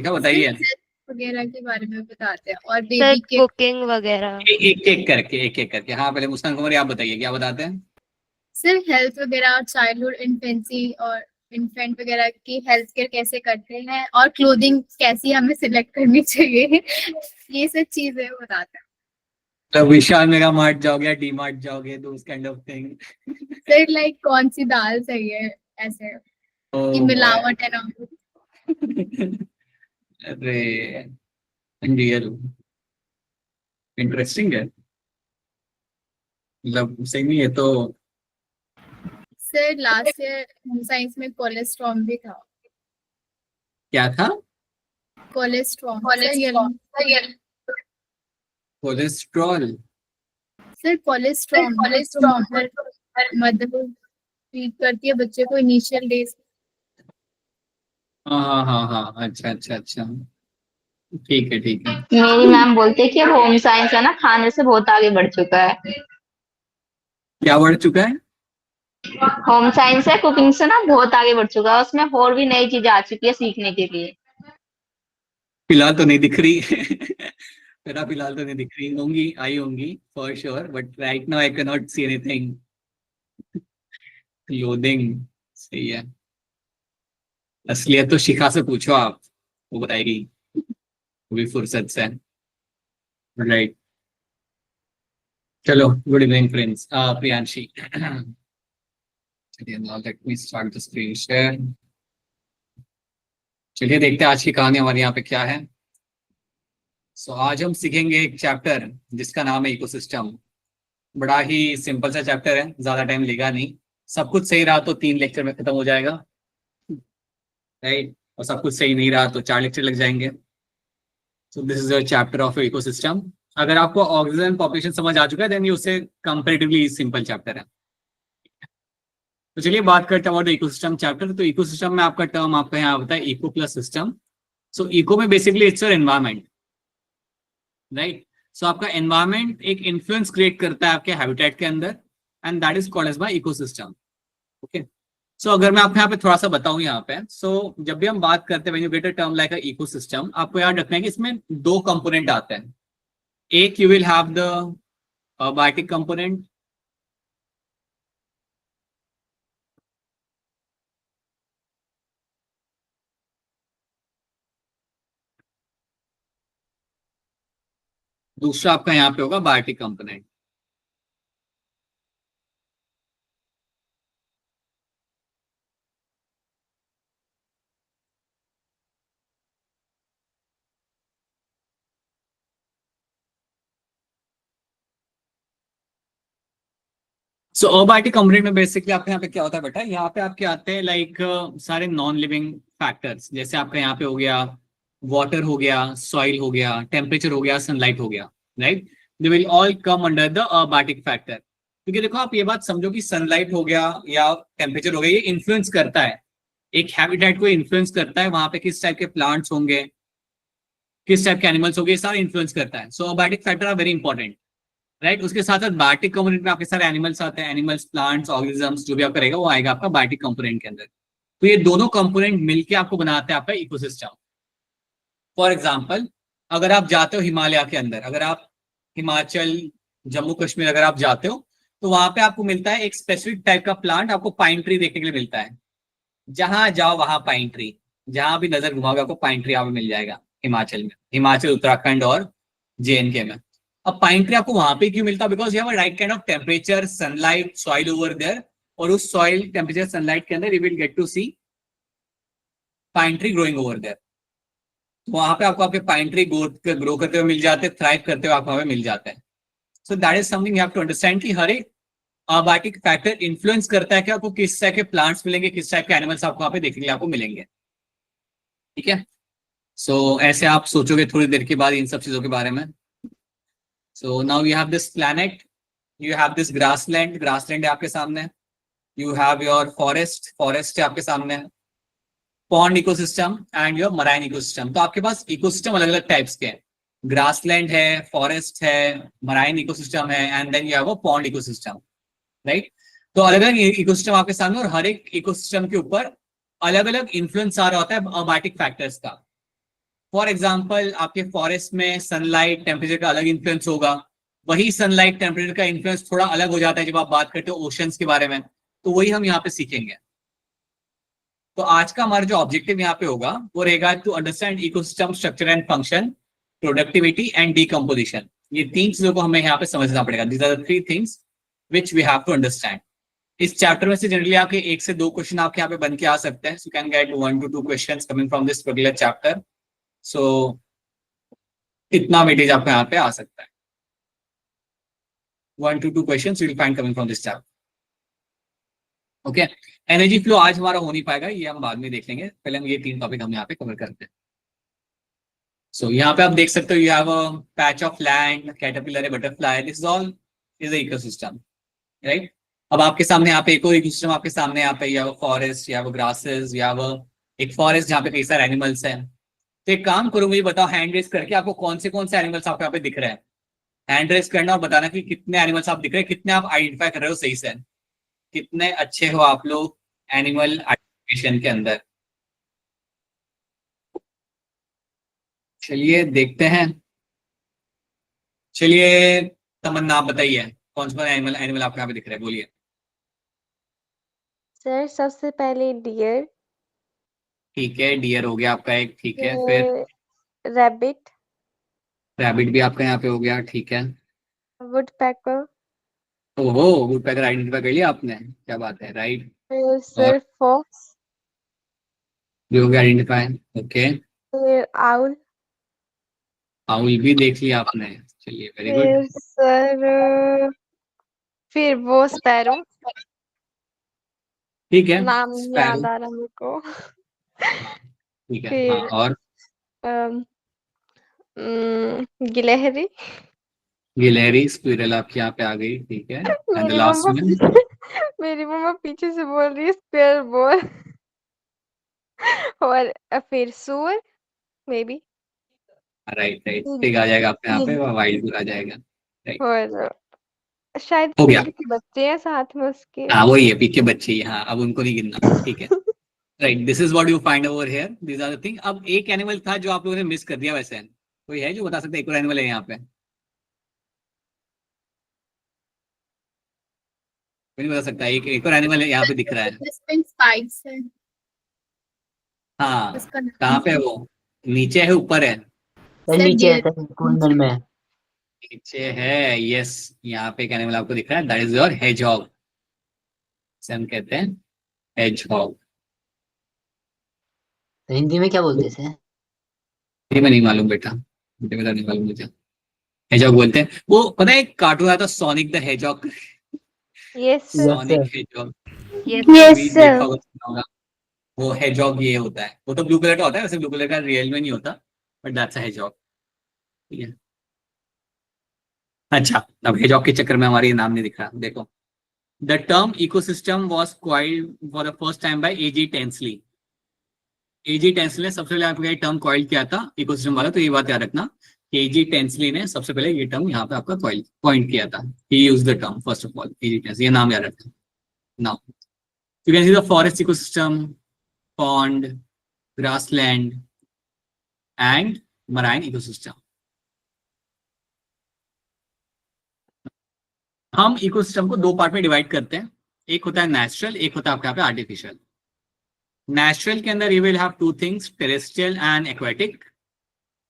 क्या बताइए। वगैरह के बारे में बताते हैं और सर बेबी के कुकिंग वगैरह। एक एक करके हाँ, पहले मुस्कान कुमारी आप बताइए क्या बताते हैं। सिर्फ हेल्थ वगैरह, चाइल्डहुड, इन्फेंसी और इन्फेंट वगैरह की हेल्थ केयर कैसे करते हैं और क्लोथिंग कैसी हमें सिलेक्ट करनी चाहिए ये सब चीजें बताते हैं। तो विशाल मेगा मार्ट जाओगे या डी मार्ट जाओगे, दोस काइंड ऑफ थिंग। फिर लाइक कौन सी दाल सही है ऐसे कि मिलावट है ना। अरे रियल इंटरेस्टिंग है, मतलब सही नहीं है तो। Sir last year home science में कोलेस्ट्रॉम भी था। क्या था? Colostrum sir cholesterol. Cholesterol. Sir colostrum जो मदर मदर फीड करती है बच्चे को इनिशियल डेज। हाँ हाँ हाँ हाँ, अच्छा अच्छा अच्छा, ठीक है ठीक है। मेरी मैम बोलते हैं कि अब होम साइंस है ना खाने से बहुत आगे बढ़ चुका है। क्या बढ़ चुका है? होम साइंस है कुकिंग से ना बहुत आगे बढ़ चुका है, उसमें और भी नई चीजें आ चुकी है सीखने के लिए। फिलहाल तो नहीं दिख रही। मेरा फिलहाल तो नहीं दिख रही, होंगी आई होंगी for sure, but right now I can not see anything. Clothing, सही है। असलियत तो शिखा से पूछो आप, वो बताएगी, वो भी फुर्सत से। राइट, चलो गुड इवनिंग फ्रेंड्स, प्रियांशी। चलिए now let me start the screen share. चलिए देखते हैं आज की कहानी हमारे यहाँ पे क्या है। आज हम सीखेंगे एक चैप्टर जिसका नाम है इकोसिस्टम। बड़ा ही सिंपल सा चैप्टर है, ज्यादा टाइम लेगा नहीं। सब कुछ सही रहा तो 3 लेक्चर में खत्म हो जाएगा, राइट, और सब कुछ सही नहीं रहा तो 4 लेक्चर लग जाएंगे। This is a chapter of ecosystem. अगर आपको ऑक्सीजन पॉपुलेशन समझ आ चुका है देन ये उससे कंपेरेटिवली सिंपल चैप्टर है। तो चलिए बात करते हैं अबाउट द इकोसिस्टम चैप्टर। तो इकोसिस्टम में आपका टर्म आपका यहाँ होता है eco plus system. So eco में basically it's your environment, right. So आपका एनवायरमेंट एक इन्फ्लुएंस क्रिएट करता है आपके हैबिटेट के अंदर, and that is called as by ecosystem. Okay, so अगर मैं आपको यहाँ पे थोड़ा सा बताऊं यहाँ पे, जब भी हम बात करते हैं when you get a term like a ecosystem, आपको याद रखना है कि इसमें 2 कंपोनेंट आते हैं। एक you will have the biotic component, दूसरा आपका यहाँ पे होगा बायोटिक कंपोनेंट। अबायोटिक कंपोनेंट में बेसिकली आपके यहाँ पे क्या होता है बेटा, यहाँ पे आपके आते हैं लाइक सारे नॉन लिविंग फैक्टर्स, जैसे आपका यहाँ पे हो गया वाटर, हो गया सॉइल, हो गया टेम्परेचर, हो गया सनलाइट, हो गया, right. They will all come under the abiotic factor. क्योंकि देखो आप ये बात समझो कि सनलाइट हो गया या टेम्परेचर हो गया, ये इन्फ्लुएंस करता है एक हैबिटेट को, इन्फ्लुएंस करता है वहां पे किस टाइप के प्लांट्स होंगे, किस टाइप के एनिमल्स होंगे, सारा इन्फ्लुएंस करता है। Abiotic factor are very important, right. उसके साथ साथ बायोटिक कंपोनेंट में आपके सारे एनिमल्स आते हैं, एनिमल्स, प्लांट्स, ऑर्गेनिजम्स, जो भी आपका रहेगा वो आएगा आपका बायोटिक कंपोनेंट के अंदर। तो ये दोनों कंपोनेंट मिलके आपको बनाते हैं आपका इकोसिस्टम। फॉर एग्जाम्पल, अगर आप जाते हो हिमालय के अंदर, अगर आप हिमाचल, जम्मू कश्मीर अगर आप जाते हो, तो वहां पे आपको मिलता है एक स्पेसिफिक टाइप का प्लांट, आपको पाइन ट्री देखने के लिए मिलता है। जहां जाओ वहां पाइन ट्री, जहां भी नजर घुमाओगे आपको पाइन ट्री यहाँ पे मिल जाएगा हिमाचल में, हिमाचल, उत्तराखंड और JNK में। अब पाइन ट्री आपको वहां पे क्यों मिलता है? Because you have a right kind of temperature, sunlight, soil over there, और उस सॉइल, टेम्परेचर, सनलाइट के अंदर you will get to see pine tree growing over there. वहां पे आपको आपके पाइन ट्री ग्रो करते हुए मिल जाते हैं, थ्राइव करते हुए आपको वहां पे मिल जाते हैं। So that is something you have to understand कि हर एक अबायोटिक फैक्टर इन्फ्लुएंस करता है कि आपको किस टाइप के प्लांट्स मिलेंगे, किस टाइप के एनिमल्स आपको वहां पे देखने के लिए आपको मिलेंगे, ठीक है। ऐसे आप सोचोगे थोड़ी देर के बाद इन सब चीजों के बारे में। Now you have this planet, you have this grassland, grassland है आपके सामने, you have your forest, forest है आपके सामने, pond ecosystem and your marine ecosystem. तो आपके पास इकोसिस्टम अलग अलग टाइप्स के हैं, ग्रासलैंड है, फॉरेस्ट है, मराइन इकोसिस्टम है, and then you have a pond ecosystem, right. तो अलग अलग इकोसिस्टम आपके सामने, और हर एक इकोसिस्टम के ऊपर अलग अलग इन्फ्लुएंस आ रहा होता है अबायोटिक फैक्टर्स का। फॉर एग्जाम्पल आपके फॉरेस्ट में सनलाइट टेम्परेचर का अलग इन्फ्लुएंस होगा, वही सनलाइट टेम्परेचर का इन्फ्लुएंस थोड़ा अलग हो जाता है जब आप बात करते हो ओशंस के बारे में, तो वही हम यहाँ पे सीखेंगे। तो आज का हमारा जो ऑब्जेक्टिव यहाँ पे होगा वो रहेगा to understand ecosystem structure and function, productivity and decomposition. ये 3 चीजों को हमें यहाँ पे समझना पड़ेगा। These are the 3 things which we have to understand. इस चैप्टर में से जनरली आपके 1 से 2 क्वेश्चन आपके यहाँ पे बन के आ सकते हैं। So can get 1 to 2 questions coming from this particular chapter. So इतना वेटेज आपका यहाँ पे आ सकता है। 1 to 2 questions you will find coming from this chapter. Okay, energy flow आज हमारा हो नहीं पाएगा, ये हम बाद में देख लेंगे। पहले हम ये 3 टॉपिक हम यहाँ पे कवर करते हैं। सो यहाँ पे आप देख सकते हो, you have a patch of land, caterpillar, A butterfly, this all is a ecosystem, right. अब आपके सामने यहाँ पे एक और इकोसिस्टम आपके सामने यहाँ पे, या वो फॉरेस्ट या वो ग्रासेस या वो एक फॉरेस्ट जहाँ पे कई सारे एनिमल्स हैं। तो एक काम करो, मुझे बताओ हैंड रेस करके आपको कौन से एनिमल्स आपको यहाँ पे दिख रहे हैं। हैंड रेस करना और बताना कि कितने एनिमल्स आप दिख रहे हैं, कितने आप आइडेंटिफाई कर रहे हो सही से, कितने अच्छे हो आप लोग एनिमल आइडेंटिफिकेशन के अंदर। चलिए देखते हैं। चलिए तमन्ना आप बताइए कौन सा एनिमल एनिमल आपको यहाँ पे दिख रहा है, बोलिए। सर सबसे पहले डियर, ठीक है, डियर हो गया आपका एक, ठीक है। फिर रैबिट, रैबिट भी आपका यहाँ पे हो गया, ठीक है। वुडपेकर, ओहो, वुडपेकर आइडेंटिफाई कर लिया आपने, क्या बात है, राइट। फिर सर फॉक्स, भी हो गया आइडेंटिफाई, ओके। फिर आउल, आउल भी देख लिया आपने, चलिए वेरी फिर गुड। सर फिर वो स्पैरो, ठीक है, नाम नहीं स्पैरो, याद आ रहा मेरे को। ठीक है, हाँ। फिर और गिलहरी। गिलहरी, स्क्विरल आपकी यहाँ पे आ गई, ठीक है। एंड द मेरी लास्ट मम्मा वन, मेरी मम्मा पीछे से बोल रही है स्क्वायर बॉल। और फिर सुअर मे बी, राइट राइट, ठीक आ जाएगा आपके यहाँ पे, वाइल्ड भी आ जाएगा, राइट। और शायद हो गया, पीग के बच्चे हैं साथ में उसके। हाँ वही है, पीक के बच्चे ही, हाँ अब उनको नहीं गिनना, ठीक है। Right, this is what you find over here, this are the thing. अब एक एनिमल था जो आप लोगों ने मिस कर दिया, वैसे कोई है जो बता सकता है एक और एनिमल है यहाँ पे? कोई नहीं बता सकता, एक और एनिमल है यहाँ पे दिख रहा है। स्पाइक्स है, हाँ, उसका नाम कहाँ पे है वो? नीचे है, ऊपर है? सर नीचे है डियर। सर, कॉर्नर में। नीचे है, यस। यहाँ पे एक एनिमल आपको दिख रहा है, दैट इज योर हेजहॉग, से हम कहते हैं हेजहॉग। हिंदी में क्या बोलते हैं सर? ये मैं नहीं मालूम बेटा, मुझे पता नहीं मालूम मुझे। हेजहॉग बोलते हैं। वो पता है एक कार्टून आया था sonic the hedgehog, yes sir, sonic hedgehog, yes भी सर। देखा होगा, सुना होगा। वो हेजहॉग ये होता है, वो तो ब्लू कलर का होता है, वैसे ब्लू कलर का रियल में नहीं होता, बट दैट्स अ हेजहॉग, ठीक है। अच्छा, अब हेजहॉग के चक्कर में हमारे ये नाम नहीं दिख रहा, देखो। The term ecosystem was coined for the first time by A G Tansley. A G Tansley ने सबसे पहले आपको ये टर्म कॉइल किया था इकोसिस्टम वाला, तो ये बात याद रखना कि एजी टेंसली ने सबसे पहले ये टर्म यहाँ पे आपका कॉइल पॉइंट किया था। He used the term first of all, A G Tansley, ये नाम याद रखना। Now you can see the forest ecosystem, pond, grassland and marine ecosystem. हम इकोसिस्टम को 2 पार्ट में डिवाइड करते हैं, एक होता है नेचुरल, एक होता है आपके यहाँ पे आर्टिफिशियल। नेचुरल के अंदर you will have 2 things, terrestrial and aquatic.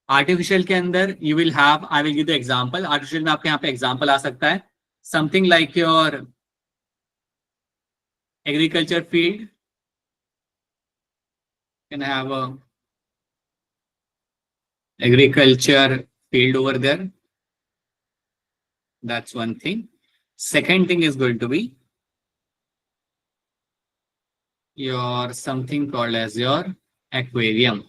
Artificial के अंदर you will have, I will give the example. Artificial में आपके यहाँ पे एग्जांपल आ सकता है something like your agriculture field, can have a agriculture field over there, that's one thing. Second thing is going to be your something called as your aquarium.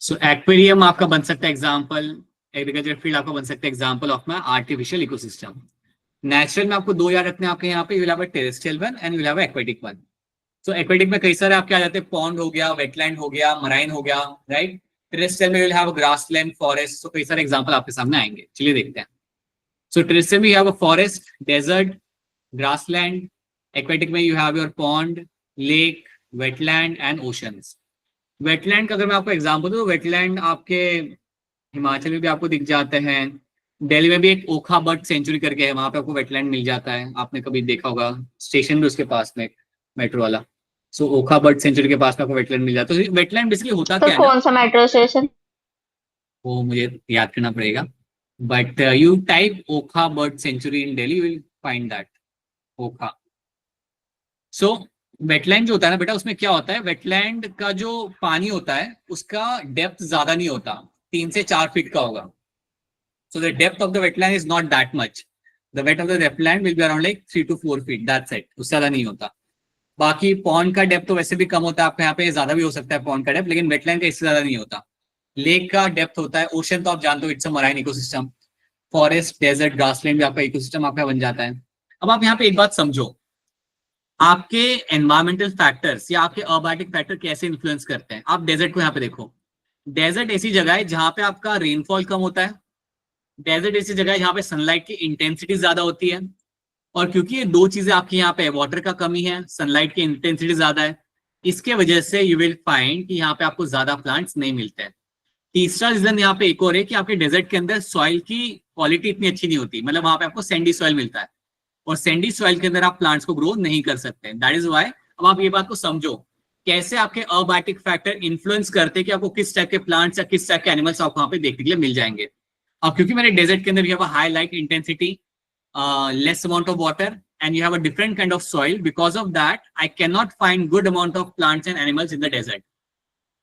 So aquarium आपका बन सकता है एग्जाम्पल, एग्रीकल्चर फील्ड आपका बन सकता है example of my artificial ecosystem. Natural में आपको 2 याद रखने हैं आपके यहाँ पे, you will have a terrestrial one and you will have a aquatic one. So aquatic में कई सारे आपके आ जाते हैं, पॉन्ड हो गया, वेटलैंड हो गया, मराइन हो गया, राइट। टेरेस्ट्रियल में you will have grassland, forest, तो कई सारे एग्जांपल आपके सामने आएंगे, चलिए देखते हैं। सो टेरेस्ट्रियल में you have a forest, desert, grassland. Aquatic में you have your pond, lake, wetland and oceans. Wetland का अगर मैं आपको एग्जांपल दूं तो वेटलैंड आपके हिमाचल में भी आपको दिख जाते हैं। दिल्ली में भी एक ओखा बर्ड सेंचुरी करके है, वहां पे आपको वेटलैंड मिल जाता है, आपने कभी देखा होगा, स्टेशन भी उसके पास में मेट्रो वाला। सो ओखा बर्ड सेंचुरी के पास में आपको वेटलैंड मिल जाता है। तो वेटलैंड बेसिकली होता तो क्या है ना, कौन सा मेट्रो स्टेशन? वो मुझे याद करना पड़ेगा, but you type Okha bird sanctuary in Delhi, you will find that, Okha. So wetland जो होता है ना बेटा, उसमें क्या होता है, वेटलैंड का जो पानी होता है उसका डेप्थ ज्यादा नहीं होता, 3 से 4 फीट का होगा। So the depth of the wetland is not that much. The depth of the wetland will be around like 3 to 4 feet. That's it. उससे ज्यादा नहीं होता। बाकी पॉन्ड का डेप्थ तो वैसे भी कम होता है, आपके यहाँ पे ज्यादा भी हो सकता है पॉन्ड का डेप्थ, लेकिन वेटलैंड का इससे ज्यादा नहीं होता। लेक का डेप्थ होता है, ओशन तो आप जानते हो, it's a marine ecosystem. Forest, desert, grassland भी आपका इकोसिस्टम आपका बन जाता है। अब आप यहाँ पे एक बात समझो, आपके एनवायरमेंटल फैक्टर्स या आपके अबायोटिक फैक्टर कैसे इन्फ्लुएंस करते हैं। आप डेजर्ट को यहाँ पे देखो, डेजर्ट ऐसी जगह है जहां पे आपका रेनफॉल कम होता है, डेजर्ट ऐसी जगह है जहां पे सनलाइट की इंटेंसिटी ज्यादा होती है, और क्योंकि ये दो चीजें आपके यहाँ पे, वाटर का कमी है, सनलाइट की इंटेंसिटी ज्यादा है, इसके वजह से यू विल फाइंड कि यहाँ पे आपको ज्यादा प्लांट्स नहीं मिलते हैं। तीसरा रीजन यहाँ पे एक और है कि आपके डेजर्ट के अंदर सॉइल की क्वालिटी इतनी अच्छी नहीं होती, मतलब वहां पे आपको सैंडी सॉइल मिलता है, और सैंडी सॉइल के अंदर आप प्लांट्स को ग्रो नहीं कर सकते। दैट इज वाई, अब आप ये बात को समझो कैसे आपके अबायोटिक फैक्टर इन्फ्लुएंस करते हैं कि आपको किस टाइप के प्लांट्स या किस टाइप के एनिमल्स आपको वहां पे देखने के लिए मिल जाएंगे। अब क्योंकि मेरे डेजर्ट के अंदर you have a high light intensity, less amount of water, and you have a different kind of soil, because of that I cannot find good amount of plants and animals in the desert.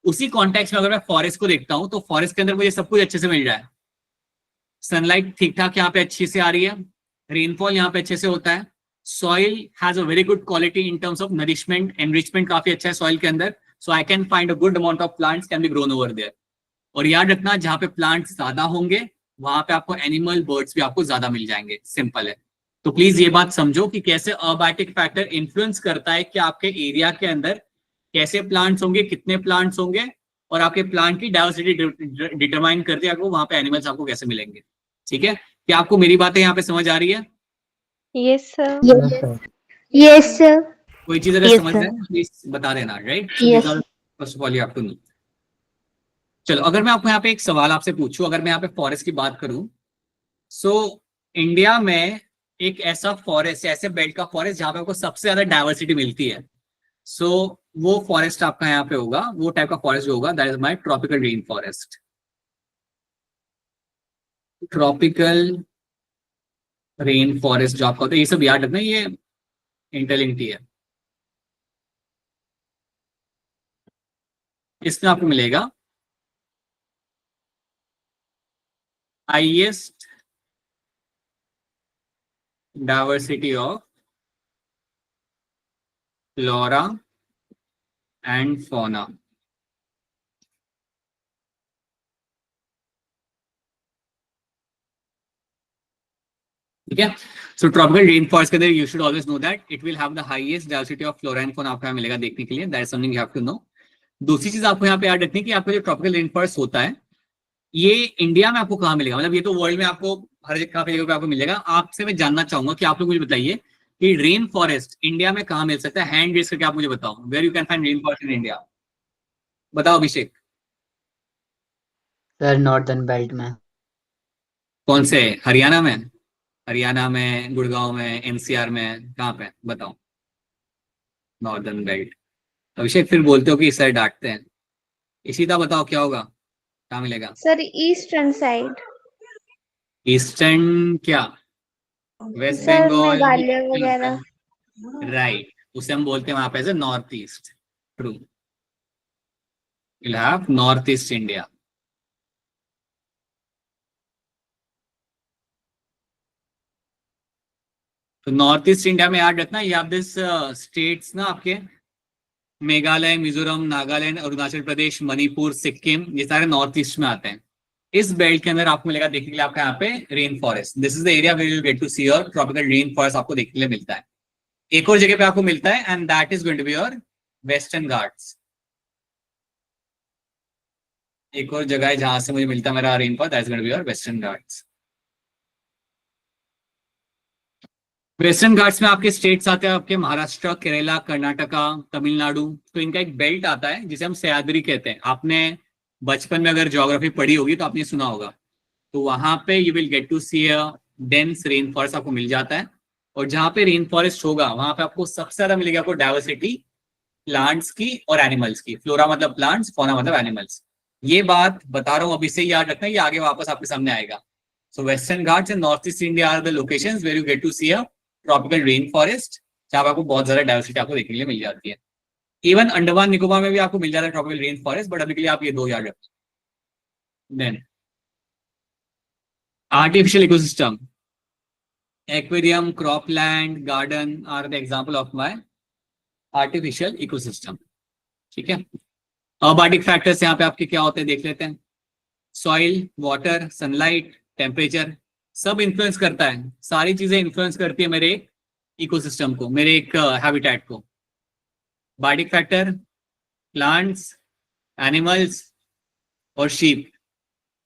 उसी context में अगर मैं forest को देखता हूं तो forest के अंदर मुझे सब कुछ अच्छे से मिल रहा है, सनलाइट ठीक ठाक यहाँ पे अच्छी से आ रही है, रेनफॉल यहाँ पे अच्छे से होता है, soil has a very good quality in terms of nourishment, enrichment काफी अच्छा है सॉइल के अंदर, so I can find a good amount of plants can be grown over there. और याद रखना, जहां पे प्लांट्स ज्यादा होंगे वहां पे आपको एनिमल, बर्ड्स भी आपको ज्यादा मिल जाएंगे, सिंपल है। तो प्लीज ये बात समझो कि कैसे अबायोटिक फैक्टर इन्फ्लुएंस करता है कि आपके एरिया के अंदर कैसे प्लांट्स होंगे, कितने प्लांट्स होंगे, और आपके प्लांट की डाइवर्सिटी डिटरमाइन करती है आपको वहां पे एनिमल्स आपको कैसे मिलेंगे। ठीक है, क्या आपको मेरी बातें यहाँ पे समझ आ रही है? Yes, sir. Yes, sir. Yes, sir. कोई चीज अगर Yes, समझ sir. रहे हैं प्लीज बता देना, right? Yes. First of all you have to know. चलो, अगर मैं आपको यहाँ पे एक सवाल आपसे पूछूं, अगर मैं यहाँ पे फॉरेस्ट की बात करूं, सो इंडिया में एक ऐसा फॉरेस्ट, ऐसे बेल्ट का फॉरेस्ट जहां पे आपको सबसे ज्यादा डाइवर्सिटी मिलती है, सो वो फॉरेस्ट आपका यहाँ पे होगा, वो टाइप का फॉरेस्ट जो होगा, that is my tropical rain forest. Tropical rain forest जो आपका होता है, ये सब याद रखना, ये इंटरलिंक्ड है। इसमें आपको मिलेगा highest diversity of flora and fauna. ठीक है, सो ट्रॉपिकल रेन फॉरेस्ट के अंदर you should always know that it will have the highest diversity of flora and fauna, आपको यहाँ मिलेगा देखने के लिए, that is something you have to know. दूसरी चीज आपको यहाँ पे याद रखनी है कि आपका जो ट्रॉपिकल रेन फॉरेस्ट होता है, ये इंडिया में आपको कहाँ मिलेगा, मतलब ये तो वर्ल्ड में आपको हर जगह काफी जगह पे आपको मिलेगा। आपसे मैं जानना चाहूंगा कि आप लोग मुझे बताइए कि रेन फॉरेस्ट इंडिया में कहाँ मिल सकता है, हैंड रेस करके आप मुझे बताओ, where you can find rain forest in India. बताओ अभिषेक। सर नॉर्दर्न बेल्ट में। कौन से, हरियाणा में? हरियाणा में, गुड़गांव में, एनसीआर में, कहाँ पे बताओ? Northern belt. अभिषेक फिर बोलते हो कि इस साइड डांटते हैं, इसीदा बताओ क्या होगा, कहाँ मिलेगा? Sir, eastern side. ईस्टर्न क्या, वेस्ट Sir, बंगाल? मेघालय वगैरह. राइट, उसे हम बोलते हैं वहां पे north east. True, you'll have north East India. तो नॉर्थ ईस्ट इंडिया में याद रखना, ये आप दिस स्टेट्स ना आपके मेघालय, मिजोरम, नागालैंड, अरुणाचल प्रदेश, मणिपुर, सिक्किम, ये सारे नॉर्थ ईस्ट में आते हैं। इस बेल्ट के अंदर आपको मिलेगा देखने के लिए आपका यहाँ पे rain forest. This is the area where you get to see your tropical rain forest, आपको देखने के लिए मिलता है। एक और जगह पे आपको मिलता है and that is going to be your Western Ghats. एक और जगह है जहां से मुझे मिलता है मेरा rain forest, that is going to be your Western Ghats. Western Ghats में आपके स्टेट्स आते हैं, आपके महाराष्ट्र, केरला, कर्नाटका, तमिलनाडु। तो इनका एक बेल्ट आता है जिसे हम सह्याद्री कहते हैं। आपने बचपन में अगर ज्योग्राफी पढ़ी होगी तो आपने सुना होगा। तो वहां पे you will get to see a dense rain forest आपको मिल जाता है। और जहाँ पे रेन फॉरेस्ट होगा वहां पे आपको सबसे ज्यादा मिलेगा आपको डाइवर्सिटी प्लांट्स की और एनिमल्स की। फ्लोरा मतलब प्लांट्स, फौना मतलब एनिमल्स। ये बात बता रहा हूँ अभी से याद रखना, ये आगे वापस आपके सामने आएगा। So Western Ghats and North East India are the locations where you get to see a tropical rain forest, जहाँ पे आपको बहुत ज्यादा डाइवर्सिटी आपको देखने के लिए मिल जाती है। इवन अंडमान निकोबार में भी आपको मिल जाता है ट्रॉपिकल रेन फॉरेस्ट, बट अभी के लिए आप ये दो याद रखें। Then artificial ecosystem, aquarium, cropland, garden are the example of my artificial ecosystem। ठीक है। अबार्टिक फैक्टर्स यहाँ पे आपके क्या होते हैं देख लेते हैं। सॉइल, वाटर, सनलाइट, टेम्परेचर सब इन्फ्लुएंस करता है। सारी चीजें इन्फ्लुएंस करती है मेरे इकोसिस्टम को, मेरे एक हैबिटेट को। बार्टिक फैक्टर, प्लांट्स, एनिमल्स और sheep,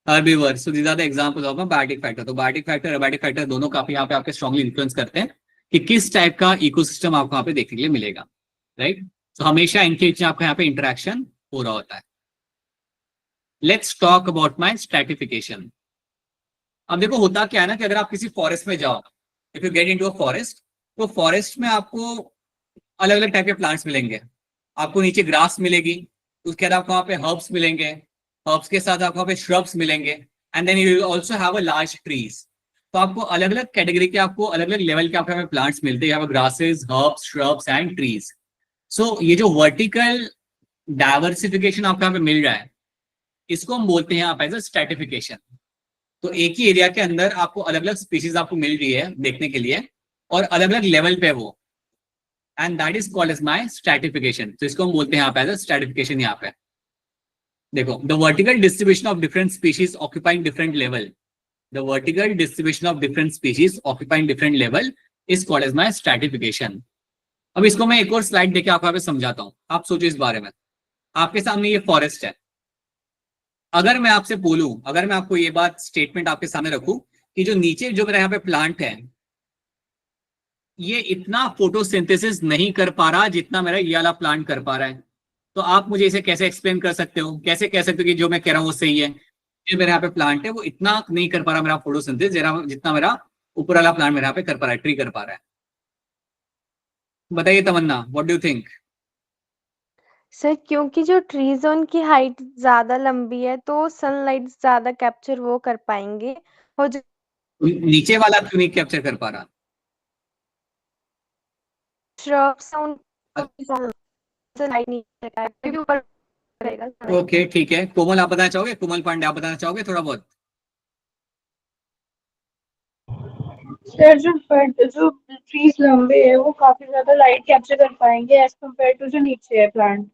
herbivores, so these are the examples of a biotic factor। तो biotic factor, abiotic factor दोनों काफी यहाँ पे आपके स्ट्रांगली इन्फ्लुएंस करते हैं कि किस टाइप का इकोसिस्टम आपको यहाँ पे देखने के लिए मिलेगा, राइट। तो हमेशा इनके बीच आपका यहाँ पे इंटरेक्शन हो रहा होता है। Let's talk about my stratification. अब देखो होता क्या है ना कि अगर आप किसी फॉरेस्ट में जाओ, if you get into a forest, तो फॉरेस्ट में आपको अलग अलग टाइप के प्लांट्स मिलेंगे। आपको नीचे ग्रास मिलेगी, उसके बाद आपको वहाँ पे हर्ब्स मिलेंगे, हर्ब्स के साथ आपको वहाँ पे श्रब्स मिलेंगे, and then you will also have a large trees. तो आपको अलग अलग कैटेगरी के, आपको अलग अलग लेवल के आपके प्लांट्स मिलते हैं, grasses, herbs, shrubs and trees. So ये जो वर्टिकल डाइवर्सिफिकेशन आपको यहाँ पे मिल रहा है, इसको हम बोलते हैं यहाँ पे स्ट्रैटिफिकेशन। तो एक ही एरिया के अंदर आपको अलग अलग स्पीशीज आपको मिल रही है देखने के लिए, और अलग अलग लेवल पे वो, and that is called as my stratification. तो इसको हम बोलते हैं यहाँ पे स्ट्रैटिफिकेशन। यहाँ पे देखो, the vertical distribution of different species occupying different level, the vertical distribution of different species occupying different level is called as my stratification. अब इसको मैं एक और स्लाइड देके आपको यहाँ पे समझाता हूँ। आप सोचो इस बारे में। आपके सामने ये फॉरेस्ट है। अगर मैं आपसे बोलूं, अगर मैं आपको ये बात स्टेटमेंट आपके सामने रखूं कि जो नीचे जो मेरा यहाँ पे प्लांट है, ये इतना फोटोसिंथेसिस नहीं कर पा रहा जितना मेरा ये वाला प्लांट कर पा रहा है, तो आप मुझे इसे कैसे एक्सप्लेन कर सकते हो? कैसे कह सकते हो कि जो मैं कह रहा हूँ वो सही है? जो मेरे यहाँ पे प्लांट है वो इतना नहीं कर पा रहा मेरा फोटोसिंथेसिस जितना मेरा ऊपर वाला प्लांट मेरे यहाँ पे कर पा रहा है, ट्री कर पा रहा है। बताइए Tamanna, what do you think? Sir क्योंकि जो ट्री जोन की हाइट ज्यादा लंबी है तो सनलाइट ज्यादा कैप्चर वो कर पाएंगे, और जो नीचे वाला क्यों नहीं कैप्चर कर पा रहा? shrubs हैं उनको सनलाइट नहीं कर पाएगा क्योंकि ऊपर रहेगा sunlight। ओके ठीक है। कोमल आप बताना चाहोगे? कोमल पांडे आप बताना चाहोगे थोड़ा बहुत? सर जो ट्रीज लंबे है वो काफी ज्यादा लाइट कैप्चर कर पाएंगे एज कम्पेयर टू जो नीचे है प्लांट।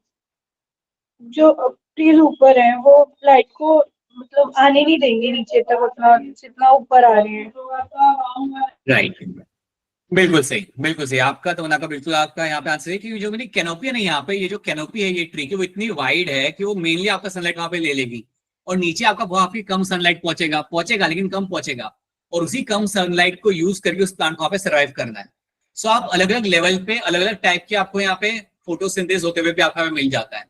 जो ट्रीज ऊपर है वो लाइट को मतलब आने नहीं देंगे नीचे तक उतना जितना ऊपर आ रहे हैं। राइट, बिल्कुल सही, बिल्कुल सही आपका। तो का बिल्कुल आपका यहाँ पे आंसर है कि जो मेरी कैनोपी है ना, यहाँ पे ये जो कैनोपी है ये ट्री की, वो इतनी वाइड है कि वो मेनली आपका सनलाइट वहां पे ले लेगी, और नीचे आपका बहुत ही कम सनलाइट पहुंचेगा लेकिन कम पहुंचेगा, और उसी कम सनलाइट को यूज करके उस प्लांट को वहां पे सर्वाइव करना है। सो आप अलग अलग लेवल पे अलग अलग टाइप के आपको यहाँ पे फोटोसिंथेसिस होते हुए भी आपको मिल जाता है।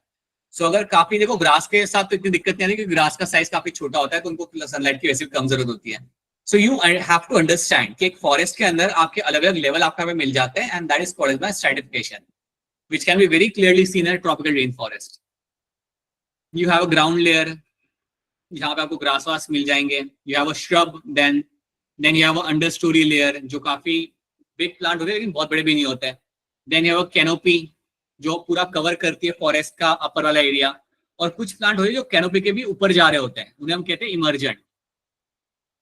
सो अगर काफी देखो, ग्रास के साथ तो इतनी दिक्कत नहीं आती क्योंकि ग्रास का साइज काफी छोटा होता है, तो उनको सनलाइट की वैसे भी कम जरूरत होती है। So you have to understand कि एक फॉरेस्ट के अंदर आपके अलग अलग लेवल आपको हमें मिल जाते हैं, and that is called by stratification, which can be very clearly seen in tropical rain forest. You have a ground layer जहां पे आपको ग्रास वास मिल जाएंगे, you have a shrub, then you have a understorey layer जो काफी big plant होते हैं लेकिन बहुत बड़े भी नहीं होते हैं। Then you have a canopy जो पूरा कवर करती है फॉरेस्ट का अपर वाला एरिया, और कुछ प्लांट होते हैं जो कैनोपी के भी ऊपर जा रहे होते हैं, उन्हें हम कहते हैं emergent.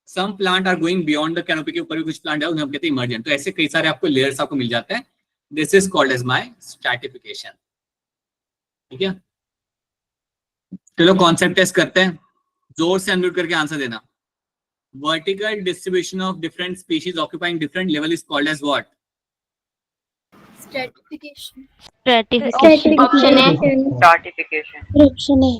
Some plant are going beyond the canopy, के ऊपर भी कुछ प्लांट है उन्हें हम कहते हैं इमर्जेंट। तो ऐसे कई सारे आपको लेयर्स आपको मिल जाते हैं। This is called as my stratification. ठीक है, चलो कॉन्सेप्ट टेस्ट करते हैं। जोर से अनम्यूट करके आंसर देना। Vertical distribution of different species occupying different level is called as what? Stratification. Stratification. Option है Option A.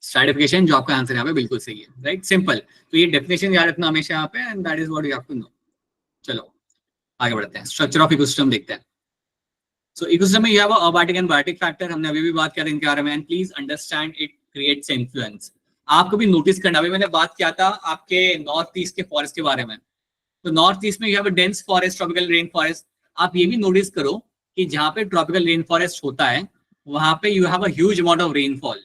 स्ट्रैटिफिकेशन, जो आपका आंसर यहाँ पे बिल्कुल सही है, राइट, सिंपल। तो ये डेफिनेशन याद रखना हमेशा यहाँ पे, and that is what you have to know. चलो आगे बढ़ते हैं, स्ट्रक्चर ऑफ इकोसिस्टम देखते हैं। सो इकोसिस्टम में यह अबायोटिक एंड बायोटिक फैक्टर, हमने अभी भी बात किया था इनके बारे में, and please understand it creates influence. आपको भी नोटिस करना, अभी मैंने बात किया था आपके नॉर्थ ईस्ट के फॉरेस्ट के बारे में, तो नॉर्थ ईस्ट में you have a dense forest, tropical rain forest. आप ये भी नोटिस करो कि जहां पे ट्रॉपिकल रेन फॉरेस्ट होता है वहां पे you have a huge amount of rainfall.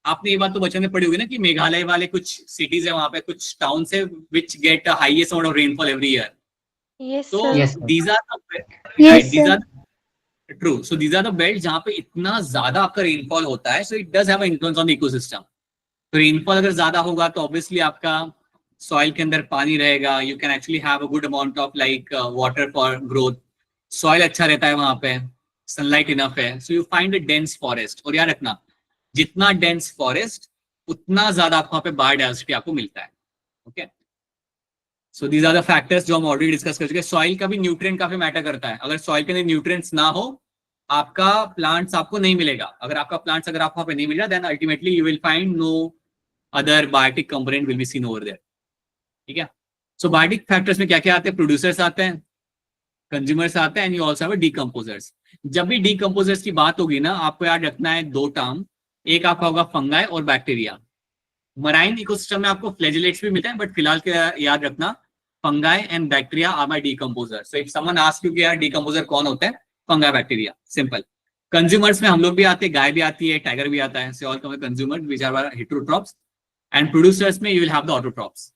आपने ये बात तो बचपन में पढ़ी होगी ना कि मेघालय वाले कुछ सिटीज है, वहां पे कुछ टाउन है which get highest amount of rainfall every year. Yes, तो sir. Yes, sir. These are Yes, these sir. Are true, so these are the belt जहां पे इतना ज्यादा आपका रेनफॉल होता है, so it does have influence on the ecosystem. तो rainfall अगर ज्यादा होगा तो ऑब्वियसली आपका सॉइल के अंदर पानी रहेगा, you can actually have a good amount of like water for growth, soil अच्छा रहता है वहां पे, सनलाइट इनफ है, so you find a dense forest. और याद रखना, जितना डेंस फॉरेस्ट उतना ज्यादा आपको वहां पे बायोडाइवर्सिटी आपको मिलता है। Okay, so these are the factors जो हम ऑलरेडी डिस्कस कर चुके हैं। सॉइल का भी न्यूट्रिएंट काफी मैटर करता है, अगर सॉइल के अंदर न्यूट्रिएंट्स ना हो आपका प्लांट्स आपको नहीं मिलेगा। अगर आपका प्लांट्स अगर आपको वहां पे नहीं मिल रहा, then ultimately you will find no other biotic component will be seen over there. ठीक है, सो बायोटिक फैक्टर्स में क्या क्या आते हैं? प्रोड्यूसर्स आते हैं, कंज्यूमर्स आते हैं, and you also have decomposers. जब भी डीकंपोजर्स की बात होगी ना, आपको याद रखना है दो टर्म, एक आपका होगा फंगाई और बैक्टीरिया। मराइन इकोसिस्टम में आपको फ्लैजेलेट्स भी मिलते हैं, बट फिलहाल के याद रखना fungi and bacteria are my decomposer. So if someone ask you कि यार डीकंपोजर कौन होता है, फंगाई बैक्टीरिया, सिंपल। कंज्यूमर्स में हम लोग भी आते हैं, गाय भी आती है, टाइगर भी आता है, so all come consumer which are heterotrophs. And producers में you will have the autotrophs,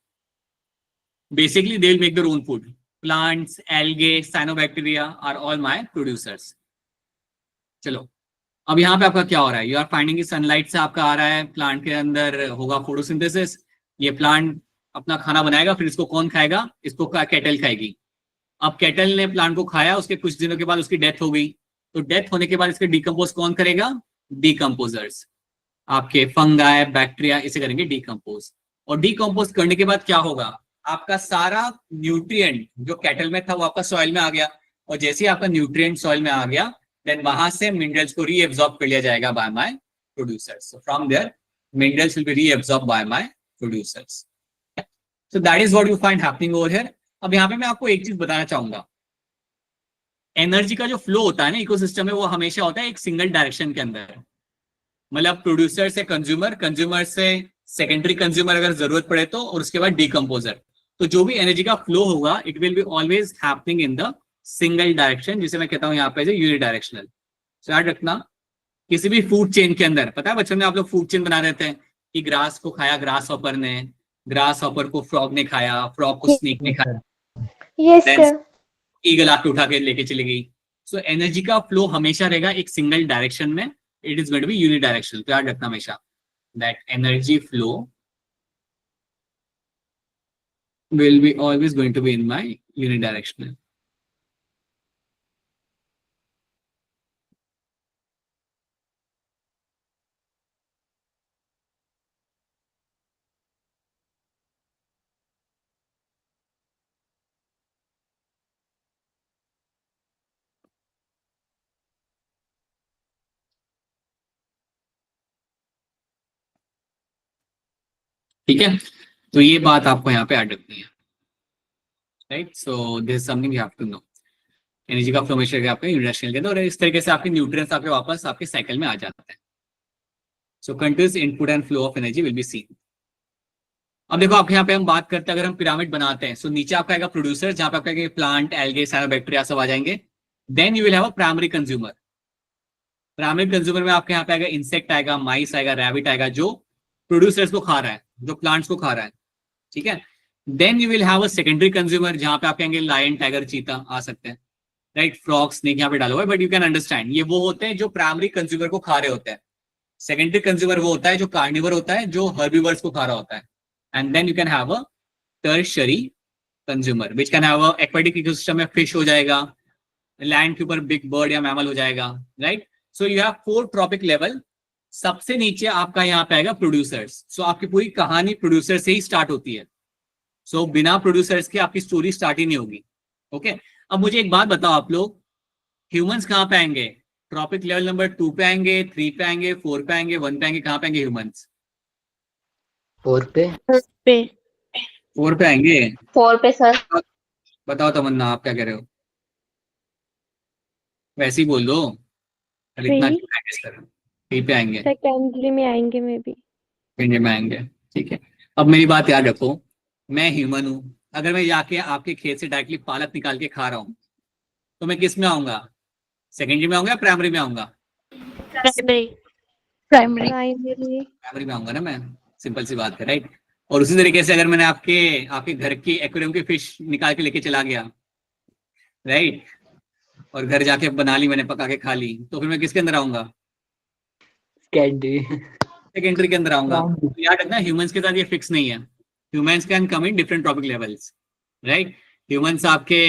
basically they will make their own food. Plants, algae, cyanobacteria are all my producers. चलो, अब यहाँ पे आपका क्या हो रहा है? यू आर फाइंडिंग कि सनलाइट से आपका आ रहा है, प्लांट के अंदर होगा फोटोसिंथेसिस, ये प्लांट अपना खाना बनाएगा, फिर इसको कौन खाएगा? इसको कैटल खाएगी। अब कैटल ने प्लांट को खाया, उसके कुछ दिनों के बाद उसकी डेथ हो गई, तो डेथ होने के बाद इसके डिकम्पोज कौन करेगा? डीकम्पोजर्स, आपके फंगाई, बैक्टीरिया, इसे करेंगे डीकम्पोज। और डीकम्पोज करने के बाद क्या होगा? आपका सारा न्यूट्रिएंट जो कैटल में था वो आपका सॉइल में आ गया, और जैसे ही आपका न्यूट्रिएंट सॉइल में आ गया, देन वहां से मिनरल्स को रीएब्सॉर्ब कर लिया जाएगा by my producers. So from there minerals will be reabsorb by my producers. So that is what you find happening over here. अब यहाँ पे मैं आपको एक चीज बताना चाहूंगा, एनर्जी का जो फ्लो होता है ना इकोसिस्टम में, वो हमेशा होता है एक सिंगल डायरेक्शन के अंदर। मतलब प्रोड्यूसर से कंज्यूमर, कंज्यूमर से सेकेंडरी कंज्यूमर अगर जरूरत पड़े तो, और उसके बाद डीकंपोजर। तो जो भी एनर्जी का फ्लो होगा it will be always happening in the single direction, जिसे मैं कहता हूं यहाँ पे यूनिडायरेक्शनल। सो याद रखना, किसी भी फूड चेन के अंदर, पता है बचपन में आप लोग फूड चेन बना देते हैं कि ग्रास को खाया ग्रास हॉपर ने, ग्रास हॉपर को फ्रॉग ने खाया, फ्रॉग को स्नेक ने खाया, Yes, sir. ईगल आके उठा के लेके चली गई। सो एनर्जी का फ्लो हमेशा रहेगा एक सिंगल डायरेक्शन में, it is going to be unidirectional. तो याद रखना हमेशा that energy flow will be always going to be in my unidirectional. ठीक है, तो ये बात आपको यहाँ पे ऐड रखनी है, right? So this is something you have to know. Energy का फ्लो हमेशा आपके यूनिडायरेक्शनल के अंदर, और इस तरीके से आपके न्यूट्रिएंट्स आपके वापस आपके साइकिल में आ जाते हैं। So continuous input and flow of energy will be seen. अब देखो, आपके यहाँ पे हम बात करते हैं, अगर हम पिरामिड बनाते हैं, सो नीचे आपका आएगा प्रोड्यूसर, जहां पे आपका प्लांट, एल्गे, साइनोबैक्टीरिया सब आ जाएंगे। Then you will have a primary consumer. Primary consumer में आपके यहाँ पे आएगा इंसेक्ट आएगा, माइस आएगा, रैबिट आएगा, जो प्रोड्यूसर्स को खा रहा है, जो प्लांट्स को खा रहा है। ठीक है, then you will have a secondary consumer, जहां पे आप कहेंगे लायन, टाइगर, चीता आ सकते हैं, राइट? फ्रॉग, स्नेक यहाँ पे डाला हुआ है, बट यू कैन अंडरस्टैंड ये वो होते हैं जो प्राइमरी कंज्यूमर को खा रहे होते हैं। सेकेंडरी कंज्यूमर वो होता है जो कार्निवर होता है, जो हर्बीवर्स को खा रहा होता है। And then you can have a tertiary consumer which can have a aquatic ecosystem में फिश हो जाएगा, लैंड के ऊपर बिग बर्ड या मैमल हो जाएगा, right? So you have 4 trophic level. सबसे नीचे आपका यहाँ पे आएगा प्रोड्यूसर्स। सो आपकी पूरी कहानी प्रोड्यूसर से ही स्टार्ट होती है। सो बिना प्रोड्यूसर्स के आपकी स्टोरी स्टार्ट ही नहीं होगी। ओके, अब मुझे एक बात बताओ, आप लोग ह्यूमंस कहाँ पे आएंगे? ट्रॉपिक लेवल नंबर 2 पे आएंगे, 3 पे आएंगे, 4 पे आएंगे, 1 पे आएंगे? कहाँ पे आएंगे ह्यूमंस? 4 पे। 4 पे। 4 पे आएंगे। 4 पे सर। बताओ तमन्ना, आप क्या कह रहे हो? वैसे ही बोल दो, अरे इतना ट्री प्रैक्टिस कर। ट्री पे आएंगे, सेकेंडरी में आएंगे मे बी। पिंजरे में आएंगे। ठीक है, अब मेरी बात याद रखो, मैं ह्यूमन हूँ। अगर मैं जाके आपके खेत से डायरेक्टली पालक निकाल के खा रहा हूँ, तो मैं किस में आऊंगा? सेकेंडरी में आऊंगा या प्राइमरी में आऊंगा? प्राइमरी। प्राइमरी। प्राइमरी। प्राइमरी में आऊंगा ना मैं। सिंपल सी बात है, राइट। और उसी तरीके से अगर मैंने आपके आपके घर की एक्वेरियम की फिश निकाल के लेके चला गया, राइट, और घर जाके बना ली मैंने, पका के खा ली, तो फिर मैं किसके अंदर आऊंगा? कैंडी। सेकेंडरी के अंदर आऊंगा। तो याद रखना, ह्यूमंस के साथ ये फिक्स नहीं है। Humans can come in different trophic levels, right. Humans आपके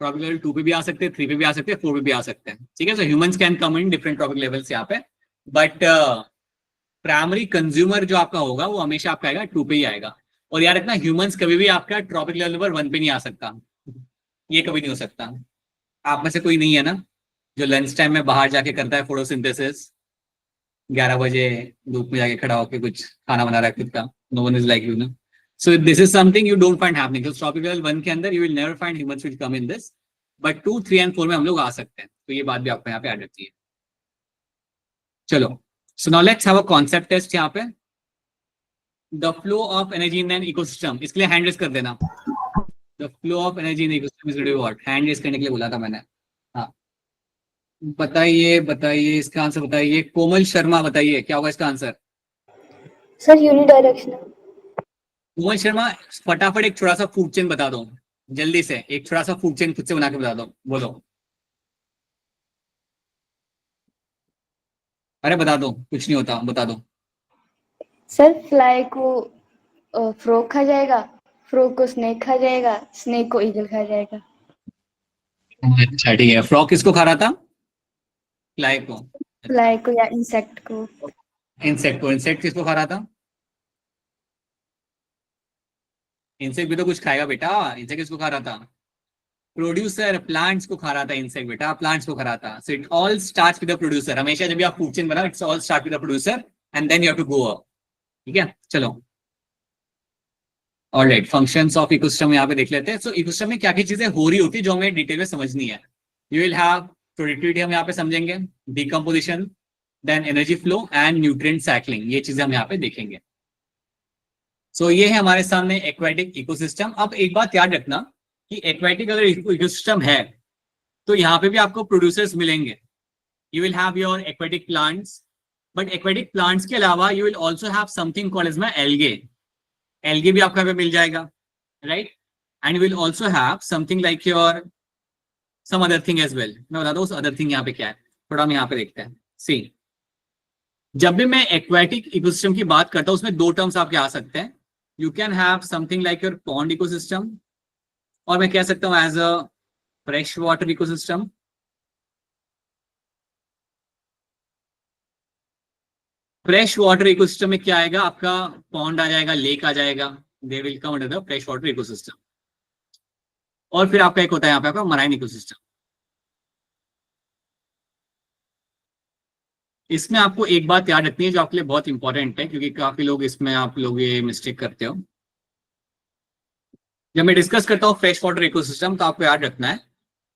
ट्रॉपिक लेवल 2 पे भी आ सकते हैं, 3 पे भी आ सकते हैं, 4 पे भी आ सकते हैं। ठीक है, so humans can come in different trophic levels यहाँ पे। बट प्राइमरी कंज्यूमर जो आपका होगा वो हमेशा आपका आएगा 2 पे ही आएगा। और याद रखना, ह्यूमंस कभी भी आपका ट्रॉपिक लेवल पर 1 पे नहीं आ सकता, ये कभी नहीं हो सकता। आप में से कोई नहीं है ना जो लंच टाइम में बाहर जाके करता है फोटोसिंथेसिस, 11 बजे धूप में जाके खड़ा होकर कुछ खाना बना रहा है खुद का? No one is like you ना। So this is something you don't find happening. Trophic level 1 के अंदर you will never find humans will come in this, but 2, 3 and 4 में हम लोग आ सकते हैं। तो ये बात भी आपको यहाँ पे ऐड रखती है। चलो, so now let's have a concept test यहाँ पे। The flow of energy in an ecosystem, इसके लिए हैंड रेज कर देना। The flow of energy in ecosystem is what? Hand raise करने के लिए बोला था मैंने। हाँ, बताइए बताइए इसका आंसर बताइए। कोमल शर्मा बताइए क्या होगा इसका answer? Sir unidirectional. Komal Sharma, फटाफट एक छोटा सा फूड चेन बता दो, जल्दी से एक छोटा सा फूड चेन खुद से बना के बता दो, बोलो। अरे बता दो, कुछ नहीं होता, बता दो। सर फ्लाई को फ्रॉग खा जाएगा, फ्रॉग को स्नेक खा जाएगा, स्नेक को ईगल खा जाएगा। अच्छा ठीक है, फ्रॉग किसको खा रहा था? फ्लाई को। फ्लाई को या इंसेक्ट को। इंसेक्ट को। इंसेक्ट किसको खा रहा था? इंसेक्ट भी तो कुछ खाएगा बेटा। इंसेक्ट किसको खा रहा था? प्रोड्यूसर, प्लांट्स को खा रहा था इंसेक्ट बेटा, प्लांट्स को खा रहा था। So it all starts with the producer. हमेशा जब भी आप फूड चेन बनाओ, it's all start with the producer and then you have to go up. ठीक है, चलो। ऑलराइट, फंक्शंस ऑफ इकोसिस्टम यहाँ पे देख लेते हैं। सो इकोसिस्टम में क्या क्या चीजें हो रही होती है जो हमें डिटेल में समझनी है। यू विल हैव प्रोडक्टिविटी, हम यहाँ पे समझेंगे, decomposition, then energy flow and nutrient cycling, ये चीजें हम यहाँ पे देखेंगे। सो ये है हमारे सामने एक्वेटिक इकोसिस्टम। अब एक बात याद रखना कि एक्वेटिक अगर इकोसिस्टम है तो यहाँ पे भी आपको प्रोड्यूसर्स मिलेंगे। You will have your aquatic plants, but aquatic plants के अलावा you will also have something called as algae. Algae भी आपको यहाँ पे मिल जाएगा, right. And you will also have something like your some other thing as well. मैं बता दूं उस अदर थिंग यहाँ पे क्या है, थोड़ा हम यहाँ पे देखते हैं। सी, जब भी मैं एक्वेटिक इकोसिस्टम की बात करता हूं उसमें 2 टर्म्स आपके आ सकते हैं। You can have something like your pond ecosystem, और मैं कह सकता हूं as a fresh water ecosystem. Fresh water ecosystem में क्या आएगा आपका? पॉन्ड आ जाएगा, लेक आ जाएगा, they will come under the fresh water ecosystem. और फिर आपका एक होता है यहाँ पे आपका मराइन इकोसिस्टम। इसमें आपको एक बात याद रखनी है जो आपके लिए बहुत इंपॉर्टेंट है, क्योंकि काफी लोग इसमें आप लोग ये मिस्टेक करते हो। जब मैं डिस्कस करता हूँ फ्रेश वाटर इकोसिस्टम, तो आपको याद रखना है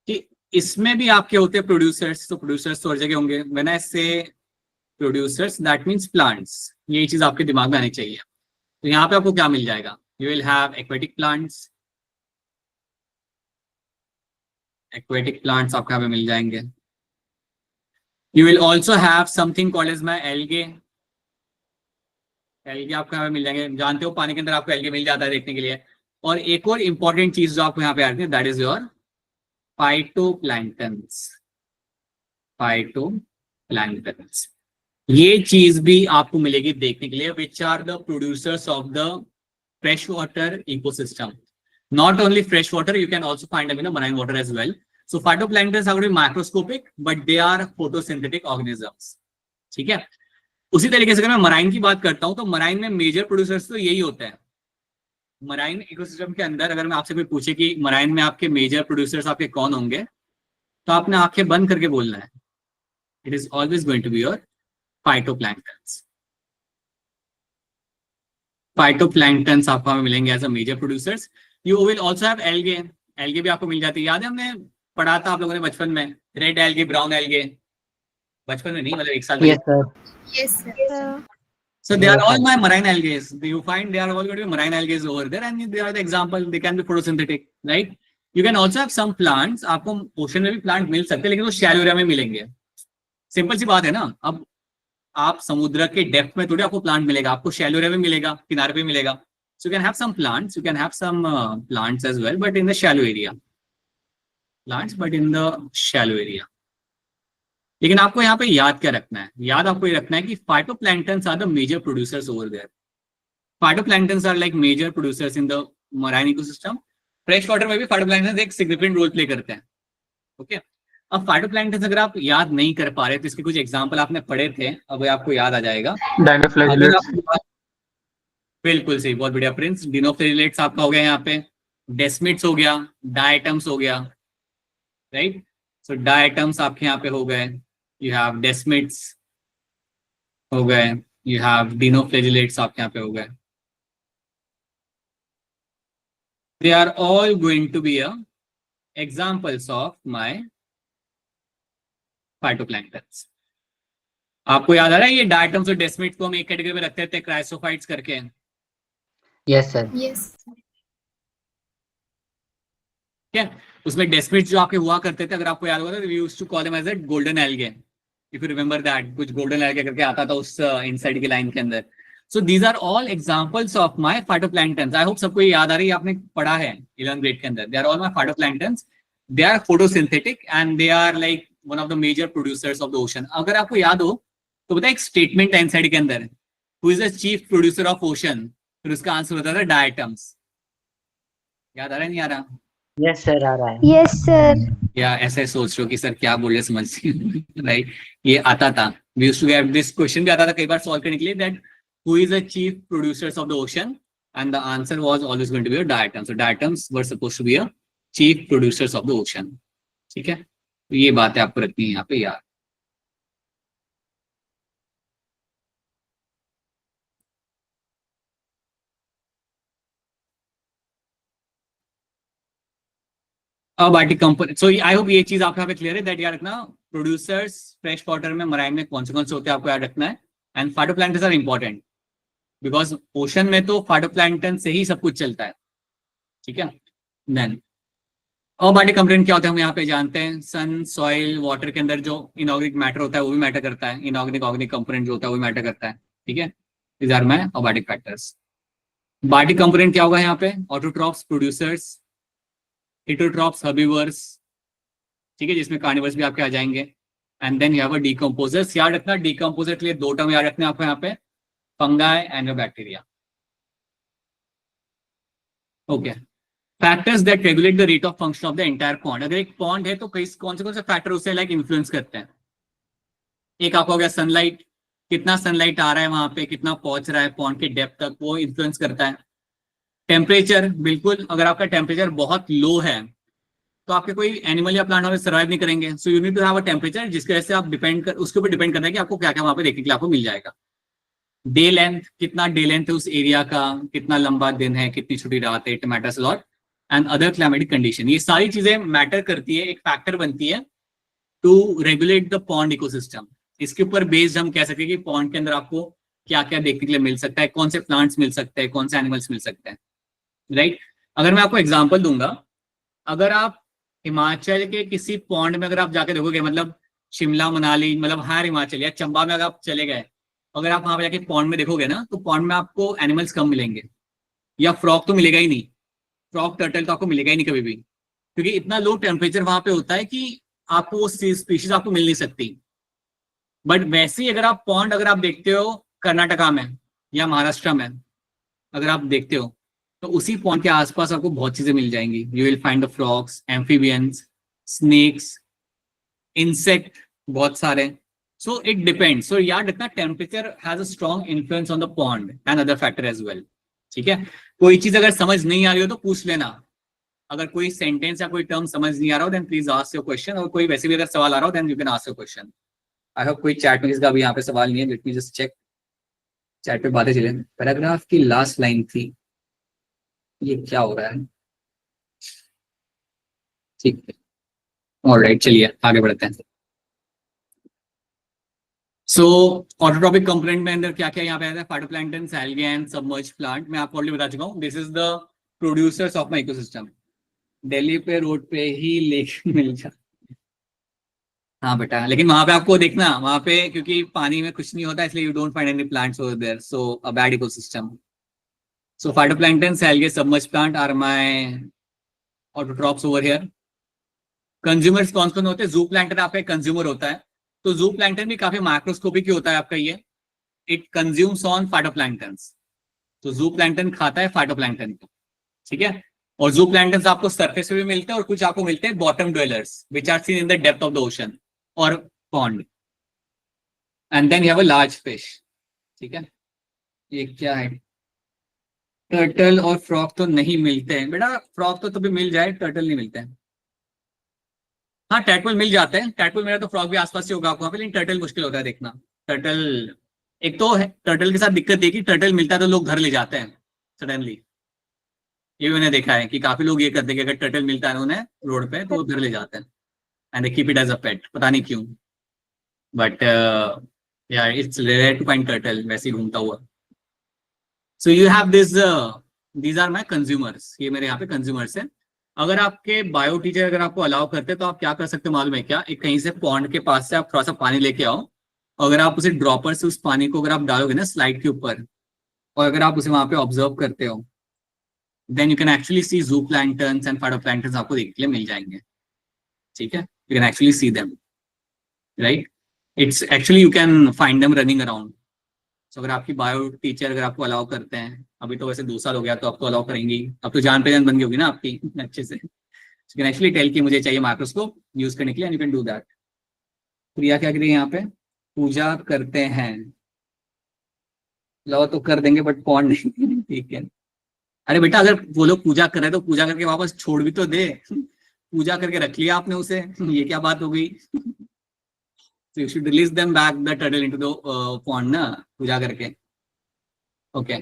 कि इसमें भी आपके होते हैं प्रोड्यूसर्स। तो प्रोड्यूसर्स तो हर जगह होंगे। व्हेन आई से प्रोड्यूसर्स दैट मीन्स प्लांट्स, ये चीज आपके दिमाग में आनी चाहिए। तो यहाँ पे आपको क्या मिल जाएगा? You will have aquatic plants. Aquatic plants आपको यहाँ पे मिल जाएंगे। You will also have something called as my algae. Algae आपको यहाँ पे मिल जाएंगे, जानते हो पानी के अंदर आपको एल्गे मिल जाता है देखने के लिए। और एक और इंपॉर्टेंट चीज जो आपको यहाँ पे आती है, that is your phytoplanktons. Phytoplanktons, ये चीज भी आपको मिलेगी देखने के लिए, which are the producers of the fresh water ecosystem. Not only fresh water, you can also find them in the marine water as well. So phytoplanktons are very microscopic, but they are photosynthetic organisms. ठीक है, उसी तरीके से अगर मैं marine की बात करता हूं तो मराइन में मेजर प्रोड्यूसर्स तो यही होते हैं। मराइन इकोसिस्टम के अंदर अगर मैं आपसे कोई पूछे कि मराइन में आपके मेजर प्रोड्यूसर्स आपके कौन होंगे, तो आपने आंखें बंद करके बोलना है। It is always going to be your phytoplanktons. Phytoplanktons आपको हमें मिलेंगे as a major producers. You will also have algae. Algae भी आपको मिल जाती है, याद है हमने पढ़ा था आप लोगों ने बचपन में, रेड एल्गे, ब्राउन एल्गे, बचपन में नहीं मतलब 1 साल Yes, पहले। sir. Yes, sir. So they are Yes, all sir. my marine algae. You find they are all going to be marine algae over there, and they are the example. They can be photosynthetic, right? You can also have some plants. आपको ocean में भी plant मिल सकते हैं, लेकिन वो shallow area में मिलेंगे। Simple सी बात है ना। अब आप समुद्र के डेप्थ में थोड़ी आपको प्लांट मिलेगा, आपको शैलो एरिया में मिलेगा, किनारे पे मिलेगा। So you can have some plants. You can have some plants as well, but in the shallow area. Plants, but in the shallow area. लेकिन आपको यहाँ पे याद क्या रखना है? याद आपको ये रखना है कि phytoplanktons are the major producers over there. Phytoplanktons are like major producers in the marine ecosystem. Fresh water में भी phytoplanktons एक significant रोल प्ले करते हैं। ओके, अब phytoplanktons अगर आप याद नहीं कर पा रहे तो इसके कुछ एग्जांपल आपने पढ़े थे, अब आपको याद आ जाएगा। अगर आप बिल्कुल सही, बहुत बढ़िया प्रिंस। डिनोफ्लेजिलेट्स आपका हो गया यहाँ पे, डेस्मिड्स हो गया, डायटम्स हो गया, राइट। सो डायटम्स आपके यहाँ पे हो गए, यू हैव डेस्मिड्स हो गए, यू हैव डिनोफ्लेजिलेट्स आपके यहाँ पे हो गए। They are all going to be examples of my phytoplanktons. आपको याद आ रहा है ये डायटम्स और डेस्मिड्स को हम एक कैटेगरी में रखते थे क्राइसोफाइट्स करके। Yes, sir. Yes. क्या उसमें डेस्मिड्स जो आपके हुआ करते थे, अगर आपको याद होगा, we used to call them as a golden algae, if you remember that. कुछ गोल्डन एल्गे करके आता था उस इनसाइड की लाइन के अंदर। So these are all examples of my phytoplanktons. I hope सबको ये याद आ रही है, आपने पढ़ा है 11th ग्रेड के अंदर। They are all my phytoplanktons, they are photosynthetic and they are like one of the major producers of the ocean. अगर आपको याद हो तो बताए एक स्टेटमेंट है इनसाइड के अंदर, who is the chief producer of ocean, फिर उसका आंसर होता था डायटम्स। याद आ रहा है नहीं आ रहा? Yes, sir. आ रहा है। Yes sir. या ऐसे सोच रहे हो कि सर क्या बोल रहे समझ राइट। ये आता था, we used to get this question भी आता था कई बार सॉल्व करने के लिए, that who is the chief producers of the ocean, and the answer was always going to be a diatom. So diatoms were supposed to be a chief producers of the ocean. ठीक है, तो ये बातें आपको रखनी है यहाँ पे यार। Abiotic component. So I hope ये चीज आपको यहाँ पे क्लियर है, दैट याद रखना प्रोड्यूसर्स फ्रेश वाटर में मराइन में कौन से होते हैं आपको याद रखना है। And phytoplanktons are important because ocean में तो फाइटोप्लैंक्टन से ही सब कुछ चलता है। ठीक है, देन अबायोटिक कंपोनेंट क्या होता है हम यहाँ पे जानते हैं। सन, सॉइल, वाटर के अंदर जो इनऑर्गेनिक मैटर होता है वो भी मैटर करता है, इनऑर्गेनिक ऑर्गेनिक कंपोनेंट जो होता है वो भी मैटर करता है। ठीक है, these are my abiotic factors. Biotic component क्या होगा यहाँ पे? ऑटोट्रॉप्स, प्रोड्यूसर्स, हेटेरोट्रॉप्स, हर्बीवर्स, ठीक है, जिसमें कार्निवर्स भी आपके आ जाएंगे। And then you have a decomposers. याद रखना डीकंपोजर के लिए 2 टर्म याद रखने आपको यहाँ पे, fungi and bacteria. Okay, factors that regulate the rate of function of the entire pond. अगर एक पॉन्ड है तो कौन से फैक्टर उसे लाइक इन्फ्लुएंस करते हैं? एक आपको हो गया सनलाइट, कितना सनलाइट आ रहा है वहां पे, कितना पहुंच रहा है पॉन्ड के डेप्थ तक, वो इन्फ्लुएंस करता है। टेम्परेचर, बिल्कुल, अगर आपका टेम्परेचर बहुत लो है तो आपके कोई एनिमल या प्लांट वहां पे सर्वाइव नहीं करेंगे। So you need to have a temperature जिसकी वजह से आप उसके ऊपर डिपेंड करता है कि आपको क्या क्या वहां पे देखने के लिए आपको मिल जाएगा। डे लेंथ, कितना डे लेंथ है उस एरिया का, कितना लंबा दिन है, कितनी छोटी रात है, it matters a lot. And other climatic condition, ये सारी चीजें मैटर करती है, एक फैक्टर बनती है to regulate the pond ecosystem. इसके ऊपर बेस्ड हम कह सकते हैं कि पॉन्ड के अंदर आपको क्या क्या देखने के लिए मिल सकता है, कौन से प्लांट्स मिल सकते हैं, कौन से एनिमल्स मिल सकते हैं, राइट। अगर मैं आपको एग्जाम्पल दूंगा, अगर आप हिमाचल के किसी पॉन्ड में अगर आप जाके देखोगे, मतलब शिमला, मनाली, मतलब हर हिमाचल या चंबा में अगर आप चले गए, अगर आप वहां पे जाके पॉन्ड में देखोगे ना, तो पॉन्ड में आपको एनिमल्स कम मिलेंगे, या फ्रॉग तो मिलेगा ही नहीं, फ्रॉग टर्टल तो आपको मिलेगा ही नहीं कभी भी, क्योंकि इतना लो टेम्परेचर वहां पे होता है कि आपको वो स्पीशीज आपको मिल नहीं सकती। बट वैसे ही अगर आप पॉन्ड अगर आप देखते हो कर्नाटका में या महाराष्ट्र में अगर आप देखते हो, तो उसी पॉन्ड के आसपास आपको बहुत चीजें मिल जाएंगी। You will find the frogs, amphibians, snakes, insect, बहुत सारे। So it depends. सो याद रखना temperature has a strong influence on the pond and other factor as well. ठीक है, कोई चीज अगर समझ नहीं आ रही हो तो पूछ लेना। अगर कोई सेंटेंस या कोई टर्म समझ नहीं आ रहा हो then please ask your question, और कोई वैसे भी अगर सवाल आ रहा हो then you can ask your question. I hope कोई चैट में किसका भी यहाँ पे सवाल नहीं है। Let me just check, chat पे बातें चले। पैराग्राफ की लास्ट लाइन थी, ये क्या हो रहा है? ठीक है, ऑलराइट, चलिए आगे बढ़ते हैं। सो ऑटोट्रॉपिक कंपोनेंट में अंदर क्या क्या यहाँ पे आता है, phytoplankton, algae and submerged plant. मैं आपको ऑलरेडी बता चुका हूँ, this is the producers of my ecosystem. Delhi पे रोड पे ही लेक मिल जाए, हाँ बेटा, लेकिन वहां पे आपको देखना, वहां पे क्योंकि पानी में कुछ नहीं होता, इसलिए you don't find any plants over there, so a bad ecosystem. So phytoplankton, algae, submerged plant are my autotrophs over here. Consumers कौन कौन होते हैं? जू प्लैंक्टन आपका कंज्यूमर होता है, तो जू प्लैंक्टन भी काफी माइक्रोस्कोपिक ही होता है आपका ये, इट कंज्यूम्स ऑन फाइटोप्लैंक्टन्स। तो जू प्लैंक्टन खाता है फाइटोप्लैंक्टन को, ठीक है। और जू प्लैंक्टन्स आपको सरफेस पे भी मिलते हैं और कुछ आपको मिलते हैं bottom dwellers which are seen in the depth of the ocean और pond, and then you have a large fish, ठीक है। ये क्या है? टर्टल और फ्रॉग तो नहीं मिलते हैं बेटा, फ्रॉग तो भी मिल जाए, टर्टल नहीं मिलते हैं। हाँ टैडपोल मिल जाते हैं, टैडपोल मेरा तो फ्रॉग भी आसपास ही होगा आपको वहाँ पे, लेकिन टर्टल मुश्किल होता है देखना। टर्टल एक तो है, टर्टल के साथ दिक्कत ये कि टर्टल मिलता है तो लोग घर ले जाते हैं सडनली, ये मैंने देखा है कि काफी लोग ये करते हैं कि अगर टर्टल मिलता है उन्हें रोड पे तो वो घर ले जाते हैं and they keep it as a pet, पता नहीं क्यों, बट यार it's rare to find turtle वैसे ही घूमता हुआ। So you have this, these are my consumers, ये मेरे यहाँ पे कंज्यूमर्स हैं। अगर आपके बायो टीचर अगर आपको अलाउ करते हैं तो आप क्या कर सकते हो मालूम है क्या? एक कहीं से पॉन्ड के पास से आप थोड़ा सा पानी लेके आओ, अगर आप उसे ड्रॉपर से उस पानी को अगर आप डालोगे ना स्लाइड के ऊपर, और अगर आप उसे वहां पे ऑब्जर्व करते हो, then you can actually see zooplanktons and phytoplanktons आपको देखने के लिए मिल जाएंगे, ठीक है। You can actually see them, right, it's actually you can find them running around. तो अगर आपकी बायो टीचर अगर आपको अलाउ करते हैं, अभी तो वैसे 2 साल हो गया तो आपको अलाउ करेंगी, अब तो जान पहचान बन गई होगी ना आपकी अच्छे से, यू कैन एक्चुअली टेल कि मुझे चाहिए माइक्रोस्कोप यूज करने के लिए, and you can do that. Priya क्या करिए यहाँ पे? पूजा करते हैं, लो तो कर देंगे बट कौन नहीं ठीक है। अरे बेटा अगर वो लोग पूजा कर रहे हैं तो पूजा करके वापस छोड़ भी तो दे, पूजा करके रख लिया आपने उसे, ये क्या बात हो गई? So you should release them back the turtle into the pond ना, पूजा करके। Okay.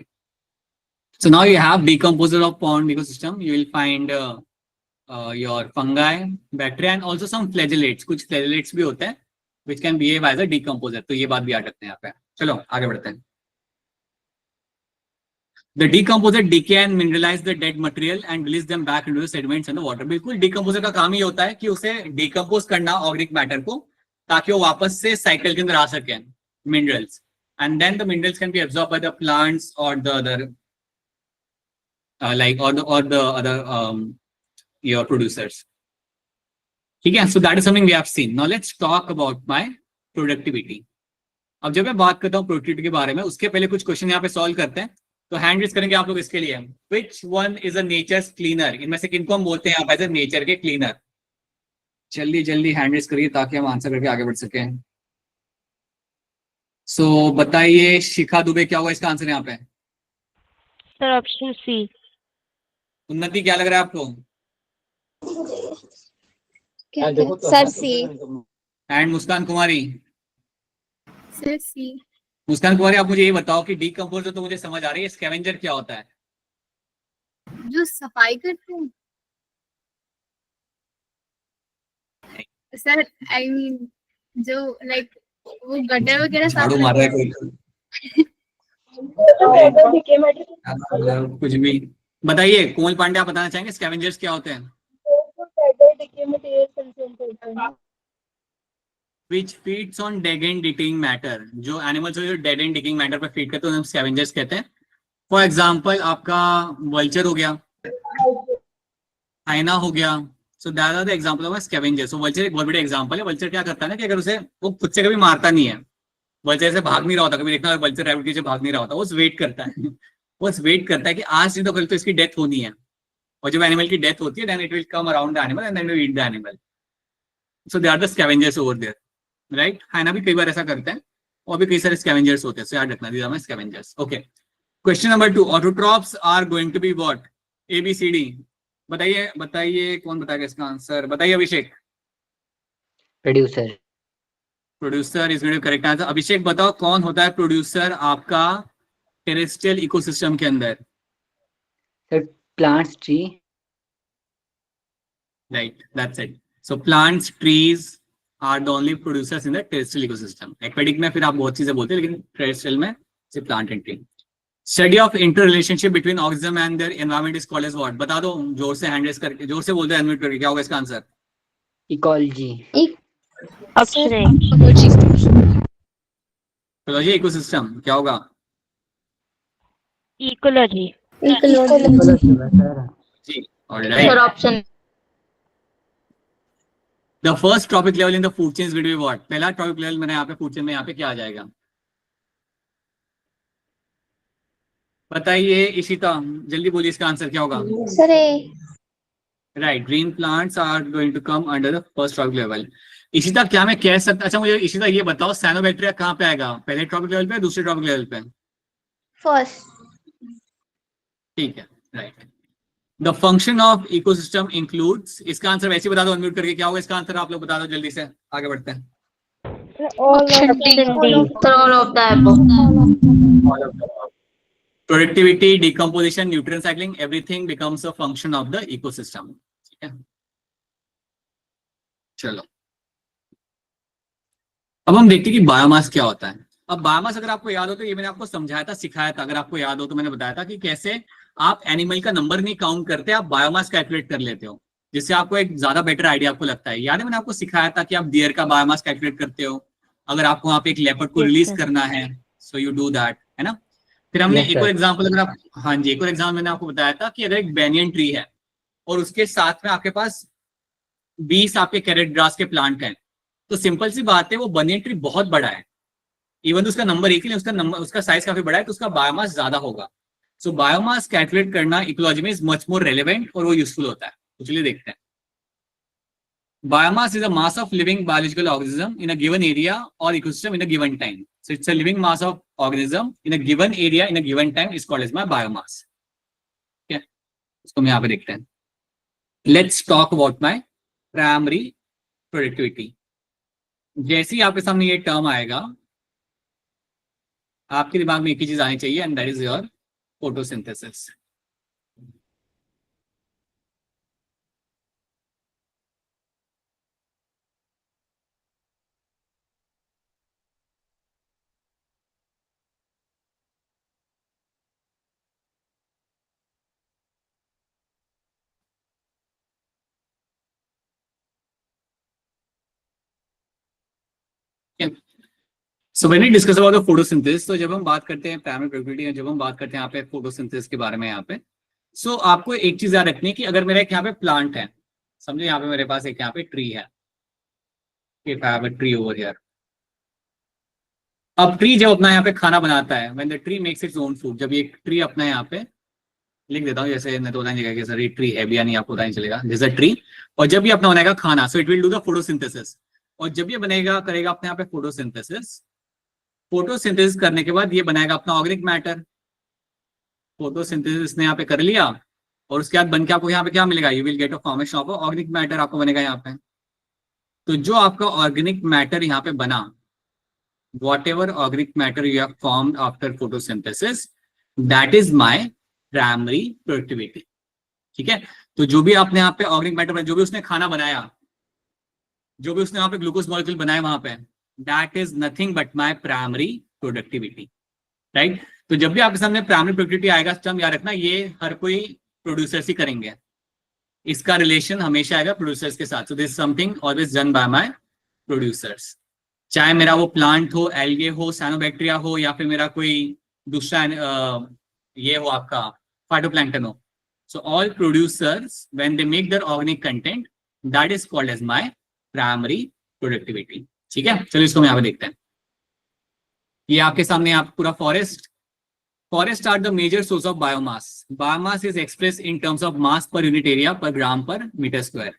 So now you have decomposer of pond ecosystem. You will find your fungi, bacteria, and also some flagellates. कुछ flagellates भी होते हैं which can behave as a decomposer. तो ये बात भी याद रखते हैं यहाँ पे। चलो आगे बढ़ते हैं। The decomposer decay and mineralize the dead material and release them back into the sediments and the water. बिल्कुल decomposer का काम ही होता है कि उसे decompose करना organic matter को, ताकि वो वापस से साइकिल के अंदर आ सके minerals, and then the minerals can be absorb by the plants और द अदर लाइक और द अदर योर प्रोड्यूसर्स, ठीक है। So that is something we have seen. Now let's talk about my productivity. अब जब मैं बात करता हूँ प्रोडक्टिविटी के बारे में, उसके पहले कुछ क्वेश्चन यहाँ पे सॉल्व करते हैं। तो हैंड रेज करेंगे आप लोग इसके लिए। Which one is a natures cleaner? इनमें से किनको हम बोलते हैं आप एज अ नेचर के क्लीनर? जल्दी जल्दी हैंड रेज करिए ताकि हम आंसर करके आगे बढ़ सकें। सो बताइए शिखा दुबे, क्या होगा इसका आंसर यहाँ पे? Sir option C. उन्नति क्या लग रहा है आपको? Sir C. And Muskan Kumari? Sir C. Muskan Kumari आप मुझे ये बताओ कि डीकंपोजर तो मुझे समझ आ रही है, स्कैवेंजर क्या होता है? जो सफाई करते हैं सर, आई मीन जो लाइक वो गटर वगैरह साफ झाड़ू मार रहा है करते कोई, कुछ भी बताइए। कोमल पांडे आप बताना चाहेंगे स्कैवेंजर्स क्या होते हैं? Which feeds on dead and decaying matter, जो एनिमल्स जो डेड एंड डिकेइंग मैटर पर फीड करते हैं उन्हें स्कैवेंजर्स कहते हैं। फॉर एग्जांपल आपका वल्चर हो गया, हाइना हो गया, so that are the example of scavenger. So vulture एक बहुत बड़ा एग्जांपल है। वल्चर क्या करता है ना कि अगर उसे वो खुद से कभी मारता नहीं है, वल्चर से भाग नहीं रहा होता, कभी देखना वल्चर रैबिट के पीछे भाग नहीं रहा होता, वो वेट करता है वो वेट करता है कि आज नहीं तो कल तो इसकी डेथ होनी है, और जब एनिमल की डेथ होती है then it will come around the animal and then will eat the animal. So they are the scavengers over there, right. Hyena भी कई बार ऐसा करते हैं, और भी कई सारे स्कैवेंजर्स होते हैं, सो याद रखना, these are my scavengers. Okay, question number 2, autotrophs are going to be what? ABCD बताइए, बताइए कौन बताएगा इसका आंसर? बताइए Abhishek. Producer. Producer is going to correct answer. Abhishek बताओ कौन होता है प्रोड्यूसर आपका टेरेस्ट्रियल इकोसिस्टम के अंदर? Sir plants, tree. Plants, tree, and what about animals? Animals. Animals, Right, that's it. So plants, trees are the only producers in the terrestrial ecosystem. Aquatic में फिर आप बहुत चीजें बोलते हैं, लेकिन terrestrial में सिर्फ plant and tree. Study of interrelationship between organism and their environment is called as what? बता दो जोर से, हैंड रेस करके, जोर से बोलते हैं, अनम्यूट करके, क्या होगा इसका आंसर? Ecology. Option A. चलो ये इकोसिस्टम क्या होगा? Ecology. Sir. जी, sir alright. Option The first trophic level in the food chain will be what? पहला trophic level मैंने यहाँ पे food chain में यहाँ पे क्या आ जाएगा? बताइए इशिता, जल्दी बोलिए इसका आंसर क्या होगा? Sir A. Right, green plants are going to come under the first trophic level. Ishita क्या मैं कह सकता, अच्छा मुझे इशिता ये बताओ, साइनोबैक्टीरिया कहाँ पे आएगा? पहले ट्रॉपिक लेवल पे, दूसरे ट्रॉपिक लेवल पे? फर्स्ट। ठीक है, right. The function of ecosystem includes, इसका आंसर वैसे ही बता दो अनम्यूट करके, क्या होगा इसका आंसर? आप लोग बता दो जल्दी से, आगे बढ़ते हैं. Option D. Sir all of the above. Productivity, decomposition, nutrient cycling, everything becomes a function of the ecosystem. ठीक है, चलो अब हम देखते हैं कि बायोमास क्या होता है. अब बायोमास अगर आपको याद हो तो ये मैंने आपको समझाया था, सिखाया था. अगर आपको याद हो तो मैंने बताया था कि कैसे आप एनिमल का नंबर नहीं काउंट करते, आप बायोमास कैलकुलेट कर लेते हो, जिससे आपको एक ज्यादा बेटर आइडिया आपको लगता है. याद है मैंने आपको सिखाया था कि आप डियर का बायोमास कैलकुलेट करते हो अगर आपको वहां पे एक लेपर्ड को Yes, रिलीज sir. करना है, सो यू डू दैट, है ना. फिर हमने Yes, एक और sir. एग्जांपल, अगर आप, हाँ जी, एक और एग्जाम्पल मैंने आपको बताया था कि अगर एक बैनियन ट्री है और उसके साथ में आपके पास 20 आपके कैरेट ग्रास के प्लांट हैं, तो सिंपल सी बात है वो बनियन ट्री बहुत बड़ा है, इवन उसका नंबर एक ही नहीं, उसका नंबर, उसका साइज काफी बड़ा है, तो उसका बायोमास ज्यादा होगा. सो बायोमास कैलकुलेट करना इकोलॉजी में इज मच मोर रेलेवेंट और वो यूजफुल होता है. तो चलिए देखते हैं. Biomass is a mass of living biological organism in a given area or ecosystem in a given time. So it's a living mass of organism in a given area in a given time is called as my biomass. Okay, इसको हम यहाँ पे देखते हैं. Let's talk about my primary productivity. जैसे ही आपके सामने ये टर्म आएगा, आपके दिमाग में एक ही चीज आनी चाहिए, and that is your photosynthesis. So when we discuss about the photosynthesis, तो जब हम बात करते हैं प्राइमरी प्रोडक्टिविटी, जब हम बात करते हैं यहाँ पे फोटोसिंथेसिस के बारे में यहाँ पे, सो आपको एक चीज याद रखनी है कि अगर मेरा एक यहाँ पे प्लांट है, समझो यहाँ पे मेरे पास एक यहाँ पे ट्री है, if I have a tree over here. अब ट्री जब अपना यहाँ पे खाना बनाता है, when the tree makes its own food, जब ये ट्री अपना यहाँ पे लिख देता हूँ, जैसे नहीं तो पता नहीं चलेगा कि सर ये ट्री है भी या नहीं, आपको पता नहीं चलेगा, जैसे ट्री, और जब ये अपना बनाएगा खाना, so it will do the photosynthesis. और जब ये बनेगा, करेगा अपने यहाँ पे फोटोसिंथेसिस, फोटोसिंथेसिस करने के बाद ये बनाएगा अपना ऑर्गेनिक मैटर. फोटोसिंथेसिस ने यहाँ पे कर लिया और उसके बाद बन के आपको यहाँ पे क्या मिलेगा? You will get a formation of organic matter, आपको बनेगा यहाँ पे. तो जो आपका ऑर्गेनिक मैटर यहाँ पे बना, what ever organic matter you have formed after photosynthesis, that is my primary productivity. ठीक है, तो जो भी आपने यहाँ पे ऑर्गेनिक मैटर, जो भी उसने खाना बनाया, जो भी उसने वहां पे ग्लूकोज मॉलिक्यूल बनाए वहां पे, that is nothing but my primary productivity. Right, तो जब भी आपके सामने प्राइमरी प्रोडक्टिविटी आएगा, टर्म याद रखना, ये हर कोई प्रोड्यूसर्स ही करेंगे, इसका रिलेशन हमेशा आएगा प्रोड्यूसर्स के साथ. So this something always done by my producers, चाहे मेरा वो प्लांट हो, एल्गे हो, साइनोबैक्टीरिया हो, या फिर मेरा कोई दूसरा ये हो आपका फाइटोप्लैंक्टन हो. So all producers when they make their organic content, that is called as my primary productivity. ठीक है, चलो इसको हम यहाँ पे देखते हैं. ये आपके सामने आप पूरा forest are the major source of biomass. Biomass is express in terms of mass per unit area per gram per metre square.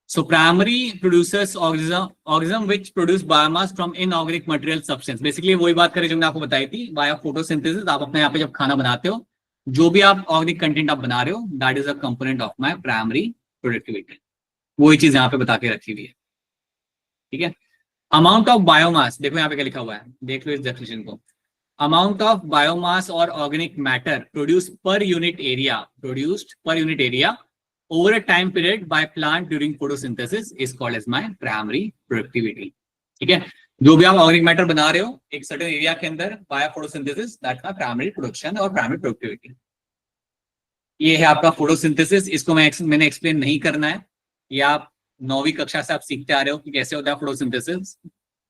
So primary producers organism which produce biomass from inorganic material substance. Basically वही बात करें जो मैंने आपको बताई थी, bio photosynthesis. आप अपने यहाँ पे जब खाना बनाते हो, जो भी आप ऑर्गेनिक कंटेंट आप बना रहे हो, that is a component of my primary productivity. वही चीज यहाँ पे बता के रखी हुई है. ठीक है, अमाउंट ऑफ बायोमास, देखो यहाँ पे क्या लिखा हुआ है, देख लो इस डेफिनेशन को. अमाउंट ऑफ बायोमास और ऑर्गेनिक मैटर प्रोड्यूस्ड पर unit area over a time period by plant during photosynthesis is called as my primary productivity. ठीक है, जो भी आप ऑर्गेनिक मैटर बना रहे हो एक सर्टेन एरिया के अंदर by photosynthesis, that's my primary production और प्राइमरी प्रोडक्टिविटी। ये है आपका फोटोसिंथेसिस, इसको मैंने एक्सप्लेन नहीं करना है, ये आप 9वीं कक्षा से आप सीखते आ रहे हो कि कैसे होता है फोटोसिंथेसिस।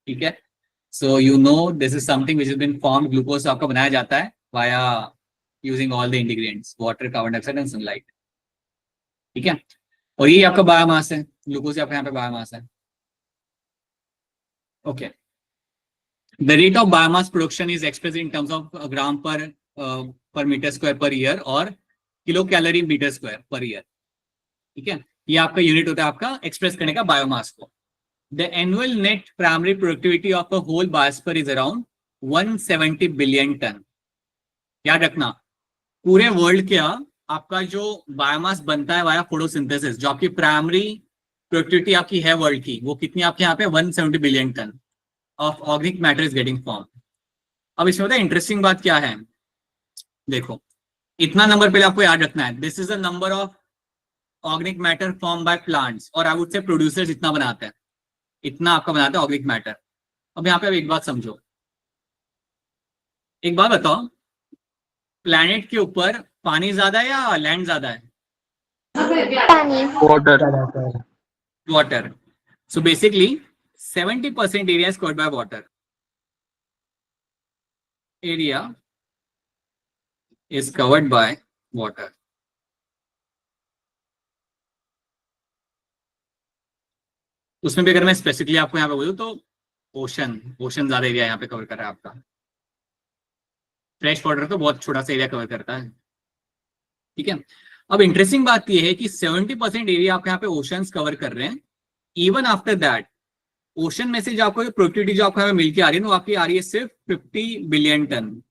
ठीक है, so you know this is something which has been formed, glucose आपका बनाया जाता है via using all the ingredients water, carbon dioxide and sunlight. ठीक है, और ये आपका बायोमास है, ग्लूकोज आपका यहाँ पे बायोमास है। Okay, the rate of biomass production is expressed in terms of gram per metre square per year और kilo calorie metre square per year. ठीक है, ये आपका यूनिट होता है आपका एक्सप्रेस करने का बायोमास को। The annual net primary productivity of a whole biosphere is around 170 billion ton. याद रखना, पूरे वर्ल्ड का आपका जो बायोमास बनता है वाया फोटोसिंथेसिस, जो आपकी प्राइमरी प्रोडक्टिविटी आपकी है वर्ल्ड की, वो कितनी आपके यहाँ पे 170 billion ton of organic matter is getting form. अब इसमें होता है इंटरेस्टिंग बात क्या है, देखो इतना नंबर पहले आपको याद रखना है, this is a number of organic matter form by plants, और आई वुड से प्रोड्यूसर्स इतना बनाते हैं, इतना आपका बनाता है ऑर्गेनिक मैटर। अब यहाँ पे अब एक बात समझो, एक बात बताओ, प्लैनेट के ऊपर पानी ज्यादा है या लैंड ज्यादा है? पानी। Water. So basically 70% area is covered by water, area is covered by water. उसमें भी अगर मैं स्पेसिफिकली आपको यहाँ पे बोलूँ तो ओशन ज्यादा एरिया यहाँ पे कवर कर रहा है आपका, फ्रेश वाटर तो बहुत छोटा सा एरिया कवर करता है। ठीक है, अब इंटरेस्टिंग बात यह है कि 70% एरिया आपके यहाँ पे ओशंस कवर कर रहे हैं। इवन आफ्टर दैट ओशन में से जो आपको प्रोडक्टिविटी जो आपको यहाँ पे मिलके आ रही है, वो आपकी आ रही है सिर्फ 50 billion ton.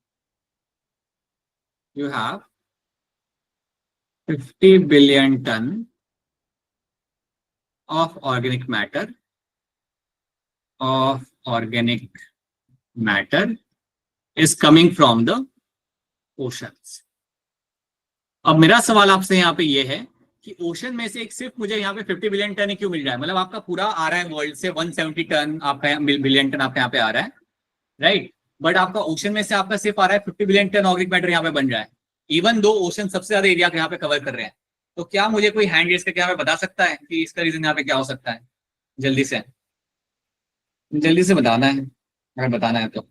You have 50 billion ton of organic matter is coming from the oceans। अब मेरा सवाल आपसे यहाँ पे ये है कि ओशन में से एक सिर्फ मुझे यहाँ पे 50 बिलियन टन क्यों मिल रहा है? मतलब आपका पूरा आ रहा है वर्ल्ड से 170 टन आपका बिलियन टन आपके यहाँ पे आ रहा है, राइट, बट आपका ओशन में से आपका सिर्फ आ रहा है 50 बिलियन टन ऑर्गेनिक मैटर यहाँ पे बन रहा है, इवन दो ओशन सबसे ज्यादा एरिया यहाँ पे कवर कर रहे हैं। तो क्या मुझे कोई हैंड रेज करके यहाँ पे बता सकता है कि इसका रीजन यहाँ पे क्या हो सकता है? जल्दी से बताना है, अगर बताना है तो,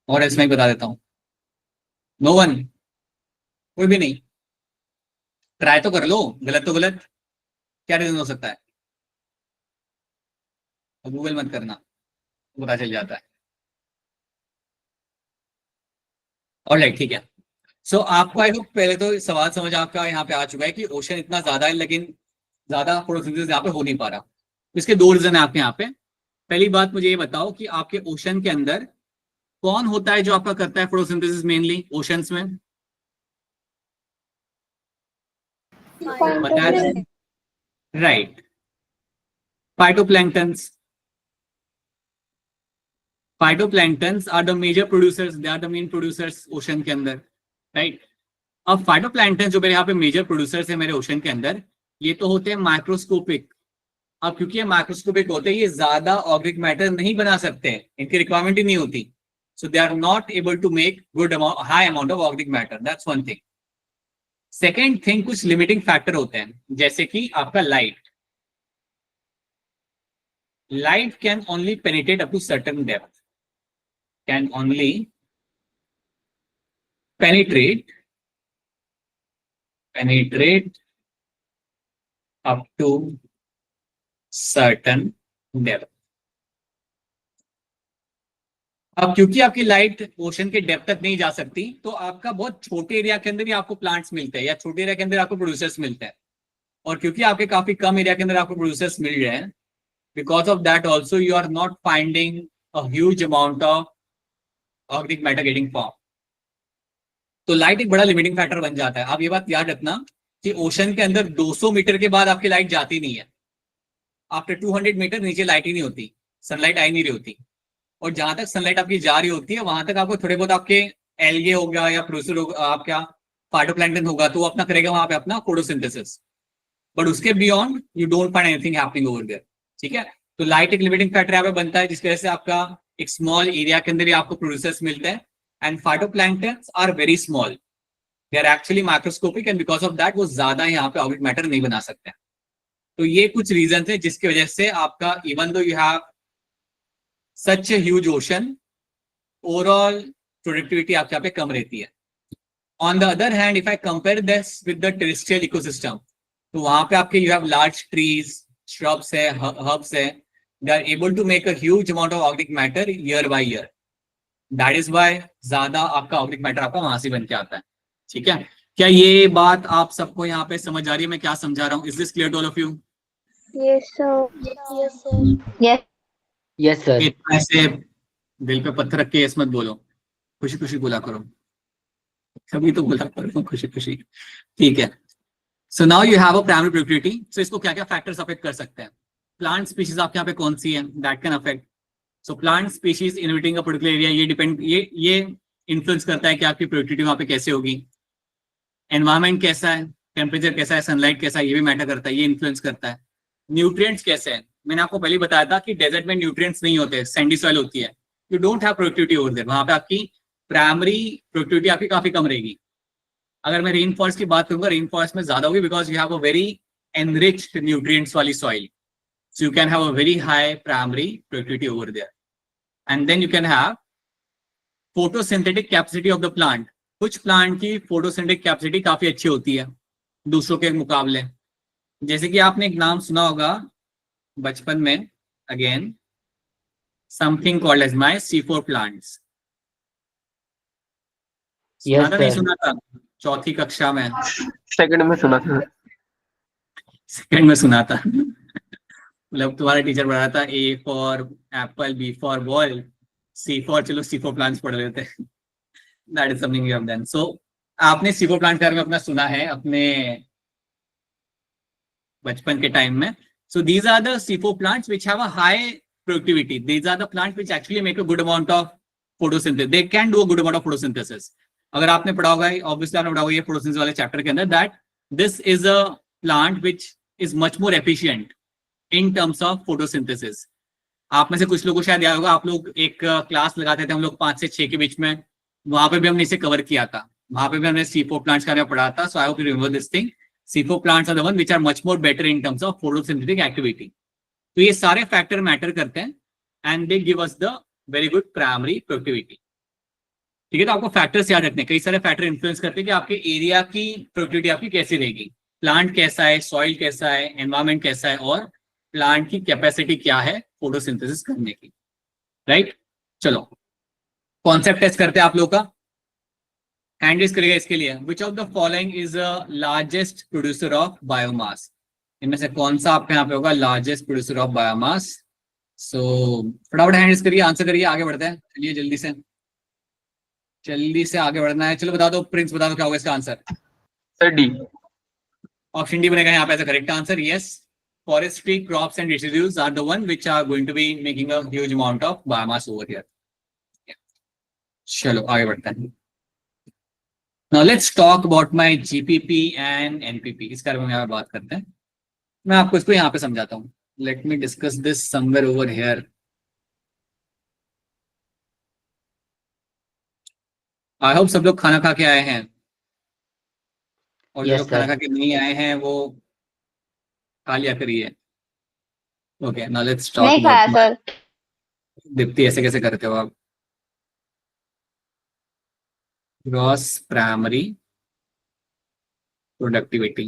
और इसमें ही बता देता हूँ। नो वन, कोई भी नहीं, ट्राई तो कर लो, गलत तो गलत, क्या रीजन हो सकता है? गूगल मत करना, पता चल जाता है। ऑलराइट, ठीक है। सो आपको आई होप पहले तो सवाल समझ आपका यहाँ पे आ चुका है कि ओशन इतना ज्यादा है लेकिन ज्यादा फोटोसिंथेसिस यहाँ पे हो नहीं पा रहा। इसके दो रीजन है आपके यहाँ पे। पहली बात मुझे ये बताओ कि आपके ओशन के अंदर कौन होता है जो आपका करता है फोटोसिंथेसिस मेनली ओशंस में? Right, phytoplanktons. Phytoplanktons are the major producers, they are the main producers ocean के अंदर, राइट। अब फाइटोप्लैंक्टन जो मेरे यहाँ पे मेजर प्रोड्यूसर्स है मेरे ओशन के अंदर, ये तो होते हैं माइक्रोस्कोपिक। अब क्योंकि ये माइक्रोस्कोपिक होते हैं, ये ज्यादा ऑर्गेनिक मैटर नहीं बना सकते, इनकी रिक्वायरमेंट ही नहीं होती, so they are not able to make good amount, high amount of organic matter, that's one thing. Second thing, कुछ लिमिटिंग फैक्टर होते हैं, जैसे कि आपका light can only penetrate up to certain depth, can only penetrate up to certain depth। अब क्योंकि आपकी light ocean के डेप्थ तक नहीं जा सकती, तो आपका बहुत छोटे एरिया के अंदर ही आपको प्लांट्स मिलते हैं या छोटे एरिया के अंदर आपको प्रोड्यूसर्स मिलते हैं। और क्योंकि आपके काफी कम एरिया के अंदर आपको प्रोड्यूसर्स मिल रहे हैं, because of that also you are not finding a huge amount of organic matter getting form. तो लाइट एक बड़ा लिमिटिंग फैक्टर बन जाता है। आप ये बात याद रखना कि ओशन के अंदर 200 मीटर के बाद आपकी लाइट जाती नहीं है, आफ्टर 200 मीटर नीचे लाइट ही नहीं होती, सनलाइट आई नहीं रही होती। और जहां तक सनलाइट आपकी जा रही होती है, वहां तक आपको थोड़े बहुत आपके एल्गे होगा या प्रोड्यूसर होगा, आपका फाइटोप्लैंक्टन होगा, तो वो अपना करेगा वहां पे अपना फोटोसिंथेसिस। बट उसके beyond you don't find anything happening over there. ठीक है, तो लाइट एक लिमिटिंग फैक्टर यहाँ पे बनता है, जिसकी वजह से आपका एक स्मॉल एरिया के अंदर ही आपको प्रोड्यूसर्स मिलते हैं। And phytoplanktons are very small, they are actually microscopic, and because of that वो ज्यादा यहाँ पे ऑर्गेनिक मैटर नहीं बना सकते हैं। तो ये कुछ रीजन है जिसकी वजह से आपका even though you have such a huge ocean, overall productivity आपके यहाँ पे कम रहती है। On the other hand if I compare this with the terrestrial ecosystem, तो वहां पे आपके you have large trees, shrubs है, herbs है, they are able to make a huge amount of organic matter year by year. That is why ज्यादा आपका organic matter आपका वहां से बन के आता है। ठीक है, क्या ये बात आप सबको यहाँ पे समझ आ रही है मैं क्या समझा रहा हूँ? Is this clear to all of you? Yes, sir. Yes, sir. Yes. Yes, sir. इतना ऐसे दिल पे पत्थर रख के मत बोलो, खुशी खुशी बोला करो, कभी तो बोला करो खुशी खुशी। ठीक है, so now you have a primary productivity. So इसको क्या क्या फैक्टर्स अफेक्ट कर सकते हैं? प्लांट स्पीशीज आपके यहाँ पे कौन सी है that can affect. So plant species inviting a particular area, ये डिपेंड, ये इन्फ्लुएंस करता है कि आपकी प्रोडक्टिविटी वहाँ पे कैसे होगी। एनवायरमेंट कैसा है, टेम्परेचर कैसा है, सनलाइट कैसा है, ये भी मैटर करता है, ये इन्फ्लुएंस करता है। न्यूट्रिएंट्स कैसे हैं, मैंने आपको पहले बताया था कि डेजर्ट में न्यूट्रिएंट्स नहीं होते, सैंडी सॉइल होती है, you don't have productivity over there, वहां पे आपकी प्राइमरी प्रोडक्टिविटी आपकी काफी कम रहेगी। अगर मैं रेन फॉरेस्ट की बात करूंगा, रेन फॉरेस्ट में ज्यादा होगी because you have a very enriched nutrients वाली soil, so you can have a very high primary productivity over there. And then you can have photosynthetic capacity of the plant. कुछ plant की photosynthetic capacity काफी अच्छी होती है दूसरों के मुकाबले, जैसे कि आपने एक नाम सुना होगा बचपन में, again something called as my C4 plants. Yes, नहीं sir. सुना था? चौथी कक्षा में, सेकंड में सुना था। सेकंड में सुना था मतलब तुम्हारा टीचर पढ़ा था A for apple, B for ball, C for, चलो C4 प्लांट्स पढ़ रहे थे। That is something you have done. So आपने C4 प्लांट के बारे में अपना सुना है अपने बचपन के टाइम में। So these are the C4 plants which have a high productivity, these are the plants which actually make a good amount of photosynthesis, they can do a good amount of photosynthesis. अगर आपने पढ़ा होगा, obviously आपने पढ़ा होगा ये photosynthesis वाले chapter के अंदर, that this is a plant which is much more efficient in terms of photosynthesis. आप में से कुछ लोगों को शायद याद होगा, आप लोग एक क्लास लगाते थे हम लोग 5 से 6 के बीच में, वहां पे भी हमने इसे कवर किया था, वहां पे भी हमने C4 प्लांट्स का पढ़ा था। So I hope you remember this thing, C4 plants are the one which are much more better in terms of photosynthetic activity. तो ये सारे फैक्टर मैटर करते हैं and they give us the very good primary productivity. ठीक है, तो आपको factors याद रखने, कई सारे फैक्टर इन्फ्लुएंस करते हैं कि आपके एरिया की प्रोडक्टिविटी आपकी कैसी रहेगी। प्लांट कैसा है, सॉइल कैसा है, एनवायरमेंट कैसा है, और प्लांट की कैपेसिटी क्या है फोटोसिंथेसिस करने की। राइट, चलो कॉन्सेप्ट टेस्ट करते हैं आप लोग का। हैंड रेज करेगा इसके लिए। Which of the following is a largest producer of biomass, इनमें से कौन सा आपके यहाँ पे होगा लार्जेस्ट प्रोड्यूसर ऑफ बायोमास? सो फटाफट हैंड रेज करिए, आंसर करिए, आगे बढ़ते हैं। चलिए जल्दी से आगे बढ़ना है। चलो बता दो प्रिंस, बता दो क्या होगा इसका answer? Sir D. Option D बनेगा यहाँ पे as a correct answer. Yes, forestry crops and residues are the one which are going to be making a huge amount of biomass over here. चलो आगे बढ़ते हैं। Now let's talk about my GPP and NPP, इस बारे में यहाँ बात करते हैं। मैं आपको इसको यहाँ पे समझाता हूँ। Let me discuss this somewhere over here. I hope सब लोग खाना खा के आए हैं, और जो Yes, लोग खाना sir. खा के नहीं आए हैं वो खा लिया करिए। ओके, नाउ लेट्स टॉक नहीं खाया अबाउट सर। दीप्ति, ऐसे कैसे करते हो आप? Gross primary productivity,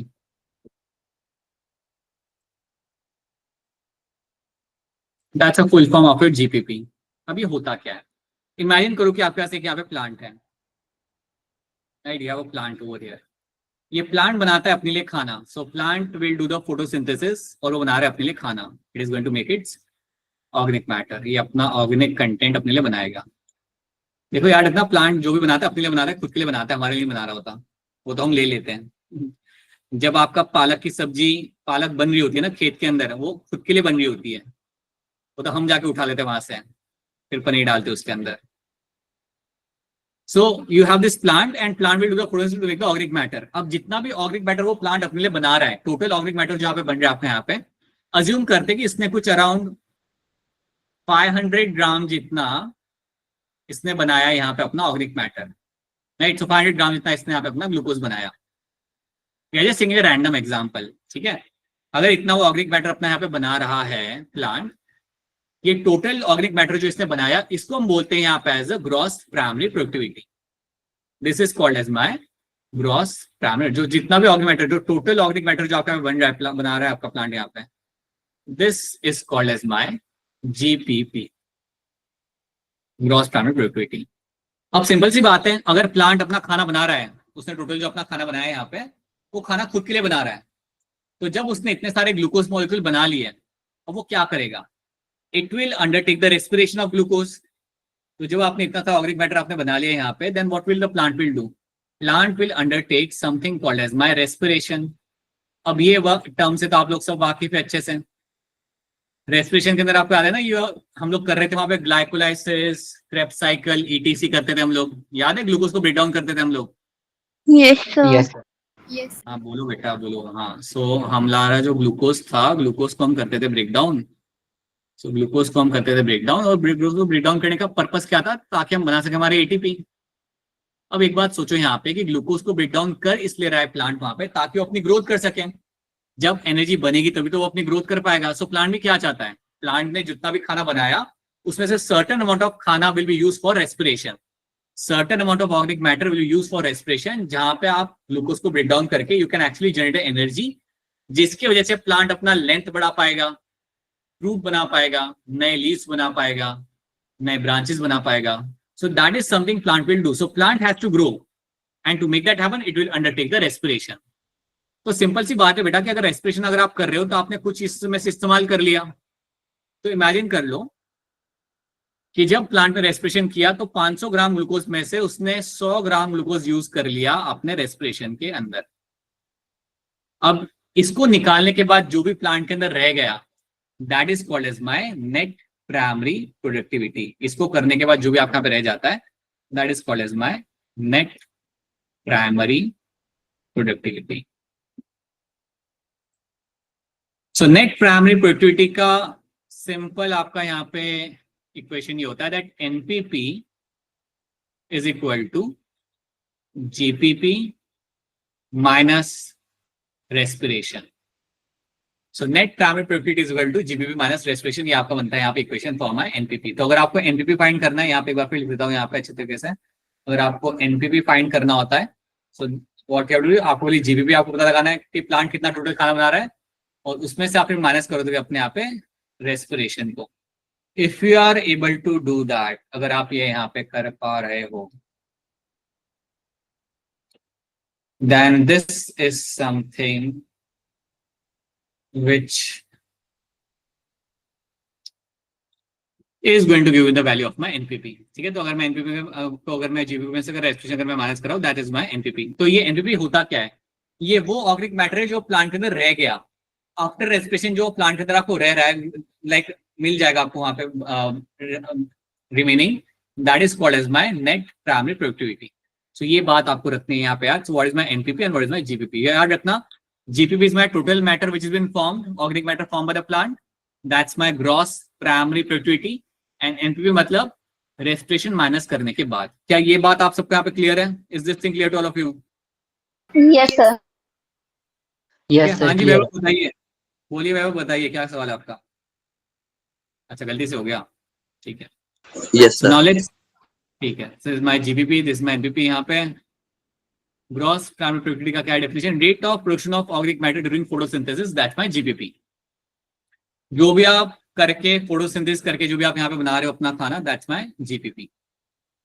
that's a full form of your GPP. अब ये होता क्या है? इमेजिन करो कि आपके पास एक यहाँ पे प्लांट है, राइट, ये वो प्लांट ओवर हियर, ये प्लांट बनाता है अपने लिए खाना। So plant will do the photosynthesis, और वो बना रहा है अपने लिए खाना। It is going to make its organic matter, ये अपना ऑर्गेनिक कंटेंट अपने लिए बनाएगा। देखो यार, इतना प्लांट जो भी बनाता है अपने लिए बनाता है, खुद के लिए बनाता है, हमारे लिए बना रहा होता, वो तो हम ले लेते हैं। जब आपका पालक की सब्जी, पालक बन रही होती है ना खेत के अंदर, वो खुद के लिए बन रही होती है, वो तो हम जाके उठा लेते हैं वहां से, फिर पनीर डालते हैं उसके अंदर। So you have this plant and plant will do the photosynthesis to make the organic matter. अब जितना भी organic matter वो plant अपने लिए बना रहा है, total organic matter जहाँ पे बन रहा है आपके यहाँ पे, assume करते हैं कि इसने कुछ around 500 ग्राम जितना इसने बनाया यहाँ पे अपना organic matter, right? So 500 ग्राम जितना इसने यहाँ पे अपना ग्लूकोज बनाया. जस्ट सिंगल रैंडम एग्जांपल, ठीक है. अगर इतना वो ऑर्गेनिक मैटर अपना यहाँ पे बना रहा है प्लांट, ये टोटल ऑर्गेनिक मैटर जो इसने बनाया, इसको हम बोलते हैं यहाँ पे as a gross primary productivity. This is called as my gross primary, जो जितना भी ऑर्गेनिक मैटर, जो टोटल ऑर्गेनिक मैटर जो आपका बन रहा है, बना रहा है आपका प्लांट यहाँ पे, this is called as my GPP, gross primary productivity. अब सिंपल सी बात है, अगर प्लांट अपना खाना बना रहा है, उसने टोटल जो अपना खाना बनाया है यहाँ पे, वो खाना खुद के लिए बना रहा है, तो जब उसने इतने सारे ग्लूकोज मॉलिक्यूल बना लिए, अब वो क्या करेगा? It will undertake the respiration of glucose. तो जब आपने इतना सारा ऑर्गेनिक मैटर आपने बना लिया यहाँ पे, then what will the plant will do? Plant will undertake something called as my respiration. अब ये टर्म से तो आप लोग सब वाकिफ है अच्छे से. रेस्पिरेशन के अंदर आपको याद है ना, ये हम लोग कर रहे थे वहां पे ग्लाइकोलाइसिस, क्रेब्स साइकिल, ईटीसी करते थे हम लोग. याद है ग्लूकोज को ब्रेक डाउन करते थे हम लोग? Yes, sir. Yes, sir. Yes. हाँ बोलो बेटा बोलो. हाँ, सो हमारा जो ग्लूकोज था, ग्लूकोज को हम करते थे ब्रेक डाउन. सो ग्लूकोज को हम करते थे ब्रेक डाउन, और ग्लूकोज को ब्रेक डाउन करने का पर्पस क्या था? ताकि हम बना सके हमारे एटीपी. अब एक बात सोचो यहाँ पे कि ग्लूकोज को ब्रेक डाउन कर इसलिए रहा है प्लांट वहां पे, ताकि वो अपनी ग्रोथ कर सके. जब एनर्जी बनेगी तभी तो वो अपनी ग्रोथ कर पाएगा. सो प्लांट भी क्या चाहता है? प्लांट ने जितना भी खाना बनाया, उसमें से सर्टेन अमाउंट ऑफ खाना will be use for respiration, certain amount of organic matter will be use for respiration, जहां पे आप ग्लूकोज को ब्रेक डाउन करके you can actually generate energy, जिसकी वजह से प्लांट अपना लेंथ बढ़ा पाएगा, फ्रूट बना पाएगा, नए लीव्स बना पाएगा, नए ब्रांचेस बना पाएगा. So that is something plant will do. So plant has to grow, and to make that happen it will undertake the respiration. तो सिंपल सी बात है बेटा कि अगर रेस्पिरेशन अगर आप कर रहे हो, तो आपने कुछ इसमें से इस्तेमाल कर लिया. तो इमेजिन कर लो कि जब प्लांट ने रेस्पिरेशन किया, तो 500 ग्राम ग्लूकोज में से उसने 100 ग्राम ग्लूकोज यूज कर लिया अपने रेस्पिरेशन के अंदर. अब इसको निकालने के बाद जो भी प्लांट के अंदर रह गया, that is called as my net primary productivity. इसको करने के बाद जो भी आपके यहाँ पे रह जाता है, that is called as my net primary productivity. So net primary productivity का सिंपल आपका यहाँ पे इक्वेशन ये होता है that NPP is equal to GPP minus respiration. So net primary productivity is equal to GPP minus respiration. ये आपका बनता है यहाँ पे इक्वेशन फॉर्म है एनपीपी. तो अगर आपको एनपीपी फाइंड करना है, यहाँ पे एक बार फिर लिख देता हूँ यहाँ पे अच्छे तरीके से. अगर आपको एनपीपी फाइंड करना होता है, so what you have to do, आपको जीपीपी आपको पता लगाना है कि प्लांट कितना टोटल खाना बना रहा है, और उसमें से आप फिर माइनस कर दोगे अपने यहाँ पे रेस्पिरेशन को. If you are able to do that, अगर आप ये यहाँ पे कर पा रहे हो, then this is something which is going to give you the value of my NPP. ठीक है, तो अगर मैं NPP में, तो अगर मैं GPP में से अगर रेस्पिरेशन अगर मैं minus कराऊं, that is my NPP. तो ये NPP होता क्या है? ये वो ऑर्गेनिक मैटर है जो प्लांट के अंदर रह गया आफ्टर रेस्पिरेशन, जो प्लांट के अंदर आपको रह रहा है, लाइक मिल जाएगा आपको वहां पे remaining, that is called as my net primary productivity. So ये बात आपको रखनी है यहाँ पे यार. So what is my NPP and what is my GPP, याद रखना. GPP is my total matter which is been formed, organic matter form by the plant, that's my gross primary productivity. And NPP मतलब respiration minus करने के बाद. क्या ये बात आप सबको यहाँ पे क्लियर है? Is this thing clear to all of you? Yes sir. Yes, sir. हाँ जी Clear. वैभव बताइए, बोलिए वैभव बताइए क्या सवाल है आपका? अच्छा गलती से हो गया, ठीक है. Yes, sir. नॉलेज, ठीक है. This is my GPP, this is my NPP. यहाँ पे ग्रॉस प्राइमरी प्रोडक्टिविटी का क्या definition? Rate of production of organic matter during photosynthesis, that's my GPP. जो भी आप करके फोटोसिंथेसिस करके जो भी आप यहाँ पे बना रहे हो अपना खाना, that's my GPP,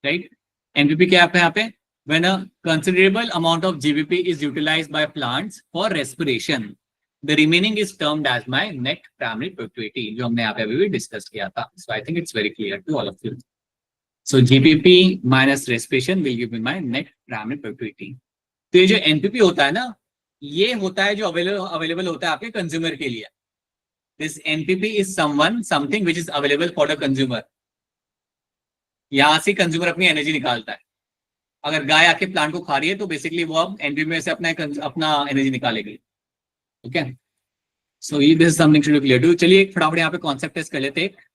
right. NPP क्या है यहाँ पे? When a considerable amount of GBP is utilized by plants for respiration, the remaining is termed as my net primary productivity, जो हमने यहाँ पे अभी भी डिस्कस किया था. So I think it's very clear to all of you. So GBP minus respiration will give me my net primary productivity. तो ये जो NPP होता है ना, ये होता है जो अवेलेबल होता है आपके कंज्यूमर के लिए. This NPP is something which is available for the consumer. यहाँ से कंज्यूमर अपनी एनर्जी निकालता है. अगर गाय आके प्लांट को खा रही है तो बेसिकली वो अब एनपी में से अपना एनर्जी निकालेगी। ओके, सो ये this something should be clear to. चलिए फटाफट यहाँ पे कॉन्सेप्ट टेस्ट कर लेते हैं।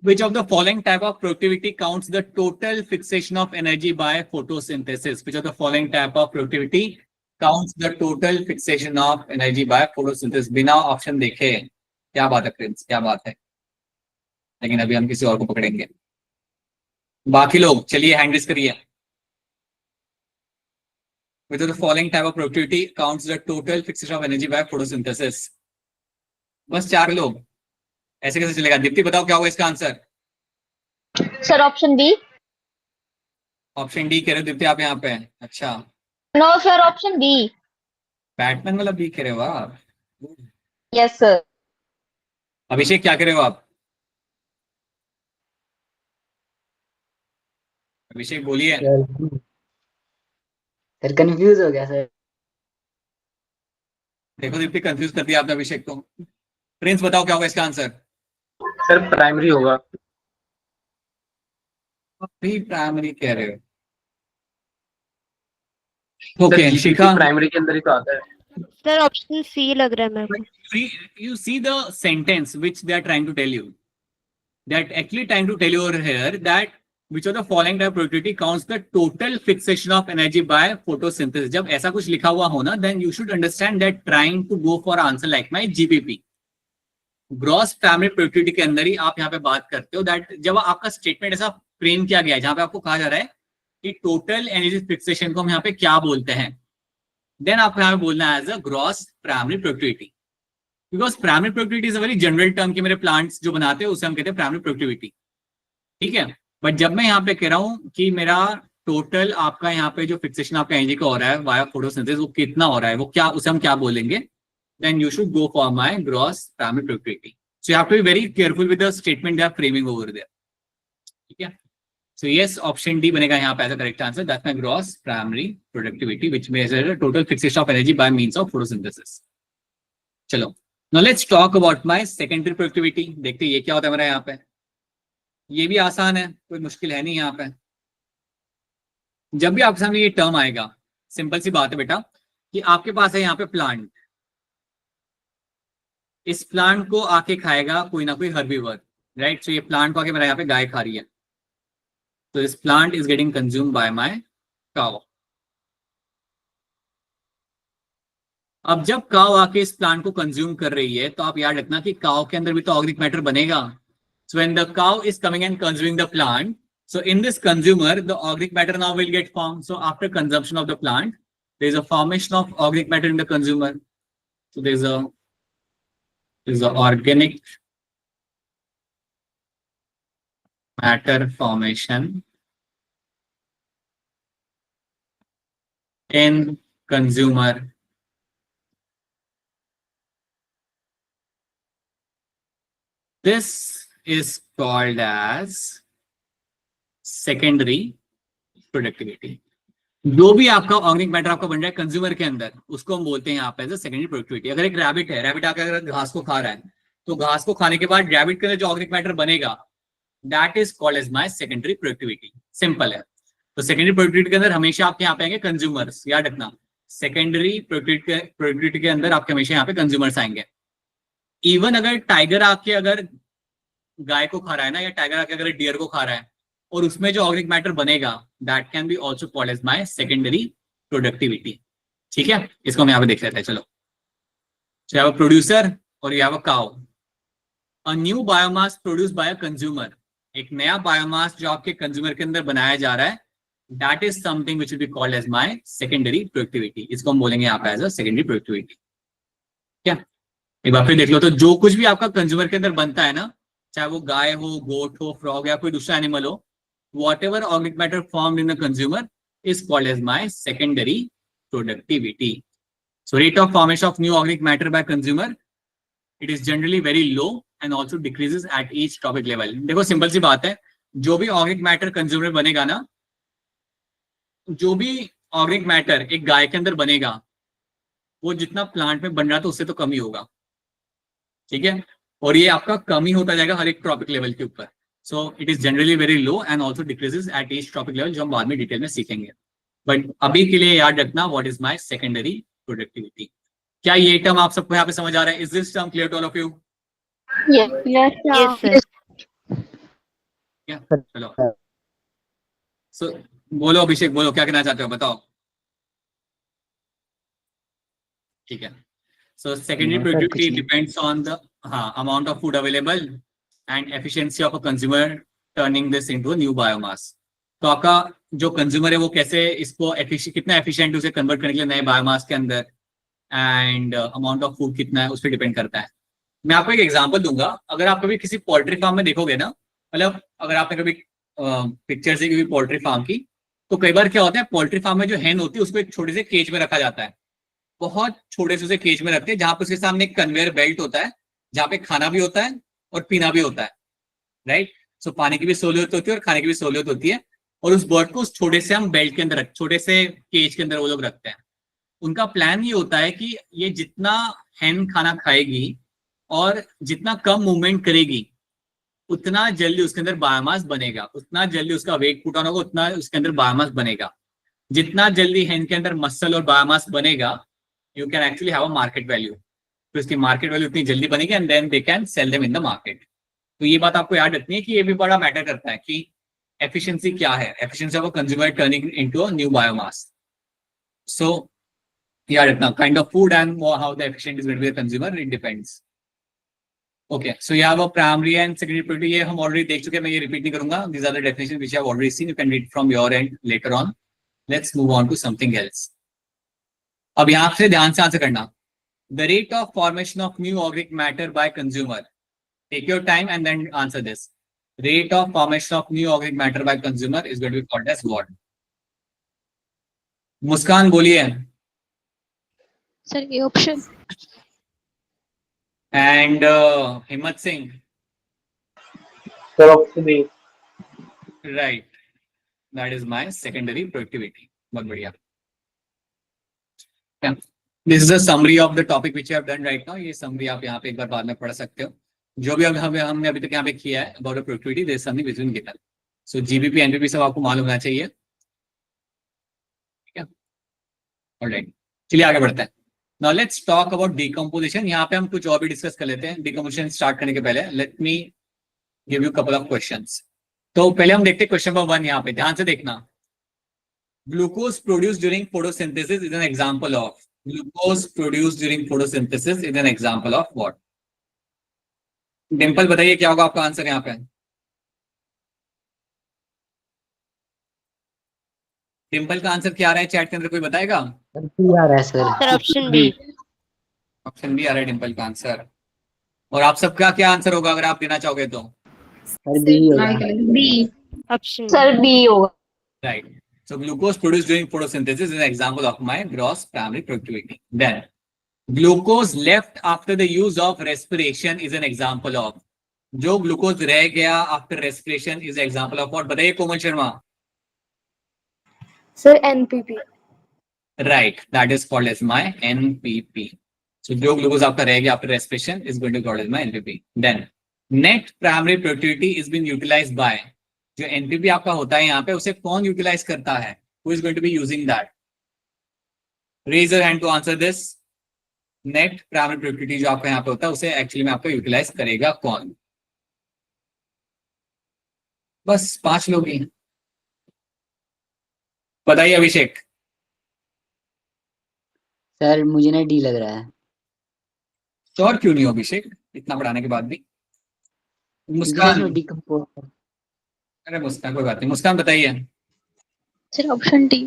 Which of the following type of productivity counts the total fixation of energy by photosynthesis? Which of the following type of productivity counts the total fixation of energy by photosynthesis? बिना option देखे। क्या बात है Prince, क्या बात है। लेकिन अभी हम किसी और को पकड़ेंगे। बाकी लोग चलिए हैंड रेज करिए। Which of the following type of productivity counts the total fixation of energy by photosynthesis? बस 4 लोग। ऐसे कैसे चलेगा? दीप्ति बताओ क्या होगा इसका answer? Sir option B. Option D कह रहे हो दीप्ति आप यहाँ पे? अच्छा, no sir, option B. Batman वाला बी कह रहे हो आप? Yes sir. अभिषेक क्या कह रहे हो आप? अभिषेक बोलिए। सर कंफ्यूज हो गया सर। देखो दीप्ति कंफ्यूज कर दिया आपने अभिषेक को। प्रिंस बताओ क्या होगा इसका आंसर? सर प्राइमरी होगा। अभी प्राइमरी कह रहे हो? ओके शिखा, प्राइमरी के अंदर ही तो आता है। सर ऑप्शन सी लग रहा है मेरे को। you see the sentence which they are trying to tell you, that actually trying to tell you over here that which of the following type of productivity counts the total fixation of energy by photosynthesis. जब ऐसा कुछ लिखा हुआ हो ना, then you should understand that trying to go for answer like my GPP, gross primary productivity के अंदर ही आप यहाँ पे बात करते हो दैट जब आपका स्टेटमेंट ऐसा फ्रेम किया गया है जहां पे आपको कहा जा रहा है कि टोटल एनर्जी फिक्सेशन को हम यहाँ पे क्या बोलते हैं, देन आपको यहाँ पे बोलना है as a gross primary productivity. Because primary productivity is a very general term कि मेरे प्लांट्स जो बनाते हैं उसे हम कहते हैं प्राइमरी प्रोडक्टिविटी, ठीक है। बट जब मैं यहाँ पे कह रहा हूँ कि मेरा टोटल आपका यहाँ पे जो फिक्सेशन आपका एनर्जी का हो रहा है वाया फोटोसिंथेसिस वो कितना हो रहा है, वो क्या, उसे हम क्या बोलेंगे, then you should go for my gross primary productivity. So you have to be very careful with the statement they are framing over there. ठीक है? So yes, option D बनेगा यहाँ पे as a correct answer. That's my gross primary productivity, which measures the total fixation of energy by means of photosynthesis. चलो, now let's talk about my secondary productivity. देखते हैं ये क्या होता है मेरा यहाँ पे। ये भी आसान है, कोई मुश्किल है नहीं यहाँ पे। जब भी आपके सामने ये टर्म आएगा, सिंपल सी बात है बेटा कि आपके पास है यहाँ पे प्लांट, इस प्लांट को आके खाएगा कोई ना कोई हर्बीवर, राइट। सो ये प्लांट को आके मेरा यहाँ पे गाय खा रही है, तो this plant is getting consume by my cow. अब जब काउ आके इस प्लांट को कंज्यूम कर रही है तो आप याद रखना कि काउ के अंदर भी तो ऑर्गेनिक मैटर बनेगा। So when the cow is coming and consuming the plant, so in this consumer the organic matter now will get formed. So after consumption of the plant there is a formation of organic matter in the consumer. So there is a organic matter formation in consumer. This is called as secondary productivity. जो भी आपका organic matter आपका बन रहा है consumer के अंदर उसको हम बोलते हैं यहाँ पे एज अ सेकेंडरी प्रोडक्टिविटी। अगर एक रैबिट है, रैबिट आकर अगर घास को खा रहा है तो घास को खाने के बाद रैबिट के अंदर जो ऑर्गेनिक मैटर बनेगा that is called as my secondary productivity. Simple है। तो सेकेंडरी प्रोडक्टिविटी के अंदर हमेशा आपके यहाँ पे आएंगे कंज्यूमर्स, याद रखना। सेकेंडरी प्रोडक्टिविटी के अंदर आपके हमेशा यहाँ पे कंज्यूमर्स आएंगे। इवन अगर टाइगर आके अगर गाय को खा रहा है ना, या टाइगर आके अगर डियर को खा रहा है और उसमें जो ऑर्गेनिक मैटर बनेगा that can be also called as my secondary productivity. ठीक है, इसको हम यहाँ पे देख लेते हैं। चलो, so you have a producer और you have a cow. A new biomass produced by a consumer. एक नया बायोमास जो आपके कंज्यूमर के अंदर बनाया जा रहा है that is something which will be called as my secondary productivity. इसको हम बोलेंगे यहाँ पे एज अ सेकेंडरी प्रोडक्टिविटी। क्या एक बार फिर देख लो, तो जो कुछ भी आपका कंज्यूमर के अंदर बनता है ना, चाहे वो गाय हो, गोट हो, फ्रॉग या कोई दूसरा एनिमल हो, whatever organic matter formed in the consumer is called as my secondary productivity. So rate of formation of new organic matter by consumer, it is generally very low and also decreases at each trophic level. देखो simple सी बात है, जो भी organic matter consumer बनेगा ना, जो भी ऑर्गेनिक मैटर एक गाय के अंदर बनेगा वो जितना प्लांट में बन रहा था उससे तो कम ही होगा। ठीक है, और ये आपका कम ही होता जाएगा हर एक ट्रॉपिक लेवल के ऊपर। So it is generally very low and also decreases at each topic level, जो हम बाद में डिटेल में सीखेंगे. बट अभी के लिए याद रखना what is my secondary productivity. क्या ये टर्म आप सबको यहाँ पे समझ आ रहा है? Is this term clear to all of you? Yes, sir. चलो. सो बोलो अभिषेक, बोलो क्या कहना चाहते हो, बताओ. ठीक है. So secondary productivity depends on the amount of food available and efficiency of a consumer turning this into a new biomass. तो आपका जो कंज्यूमर है वो कैसे इसको कितना एफिशिएंट उसे कन्वर्ट करने के लिए नए बायोमास के अंदर, एंड अमाउंट ऑफ फूड कितना है उस पर डिपेंड करता है. मैं आपको एक एग्जांपल दूंगा. अगर आप कभी किसी पोल्ट्री फार्म में देखोगे ना, मतलब अगर आपने कभी पिक्चर देखी पोल्ट्री फार्म की, तो कई बार क्या होता है, पोल्ट्री फार्म में जो हैन होती है उसको एक छोटे से केज में रखा जाता है. बहुत छोटे से उसे केज में रखते हैं, जहां पर उसके सामने एक कन्वेयर बेल्ट होता है, जहां पे खाना भी होता है और पीना भी होता है. राइट. सो पानी की भी सहूलियत होती है और खाने की भी सहूलियत होती है. और उस बर्ड को उस छोटे से हम बेल्ट के अंदर छोटे से केज के अंदर वो लोग रखते हैं. उनका प्लान ये होता है कि ये जितना हैन खाना खाएगी और जितना कम मूवमेंट करेगी उतना जल्दी उसके अंदर बायोमास बनेगा, उतना जल्दी उसका वेट पुट ऑन होगा, उतना उसके अंदर बायोमास बनेगा. जितना जल्दी हैन के अंदर मसल और बायोमास बनेगा, you can actually have a market value. तो इसकी मार्केट वैल्यू इतनी जल्दी बनेगी and then they can sell them in the market. तो ये बात आपको याद रखनी है कि ये भी बड़ा मैटर करता है कि एफिशिएंसी क्या है, efficiency of a consumer turning into a new biomass. So याद रखना kind of food and how the efficient is going to be the consumer, it depends. Okay, so you have a primary and secondary productivity. ये हम already देख चुके हैं, मैं ये repeat नहीं करूंगा. These are the definition which I have already seen. You can read from your end later on. Let's move on to something else. अब यहां से ध्यान से आंसर करना. The rate of formation of new organic matter by consumer. Take your time and then answer this. Rate of formation of new organic matter by consumer is going to be called as what? मुस्कान बोलिए. Sir ये option. And Himmat Singh. Sir option B. Right. That is my secondary productivity. बहुत बढ़िया. Yeah. This is a summary of the topic which you have done right now. ये summary आप यहाँ पे एक बार बाद में पढ़ सकते हो. जो भी हमने अभी तक यहाँ पे किया है about the productivity, there is something between given. So GBP, NPP सब आपको मालूम होना चाहिए. ठीक है. Alright. चलिए आगे बढ़ते हैं. Now let's talk about decomposition. यहाँ पे हम कुछ और भी डिस्कस कर लेते हैं. Decomposition स्टार्ट करने के पहले let me give you couple of questions. तो पहले हम देखते हैं क्वेश्चन नंबर 1. यहाँ पे ध्यान से देखना. Glucose produced during photosynthesis is an example of. Glucose produced during photosynthesis is an example of what? Dimple बताइए क्या होगा आपका आंसर यहाँ पे. डिम्पल का आंसर क्या आ रहा है चैट के अंदर, कोई बताएगा? बी आ रहा है sir. Option B. Option B आ रहा है डिम्पल का आंसर. और आप सबका क्या आंसर होगा अगर आप देना चाहोगे तो? सर बी होगा. बी. ऑप्शन सर बी होगा. Right. So glucose produced during photosynthesis is an example of my gross primary productivity. Then glucose left after the use of respiration is an example of. जो glucose रह गया after respiration is example of what? बताइए Komal Sharma. Sir NPP. Right, that is called as my NPP. So जो glucose आपका रह गया after respiration is going to called as my NPP. Then net primary productivity is been utilized by. जो NPP आपका होता है यहाँ पे उसे कौन यूटिलाइज करता है? Who is going to be using that? Raise your hand to answer this. Net primary productivity जो आपका यहाँ पे होता है उसे एक्चुअली में आपका यूटिलाइज करेगा कौन? बस 5 लोग ही. बताइए अभिषेक. सर मुझे ना डी लग रहा है. श्योर क्यों नहीं हो अभिषेक इतना पढ़ाने के बाद भी? मुस्कान. डिकम्पोज. अरे मुस्कान कोई बात नहीं. मुस्कान बताइए. Sir option D.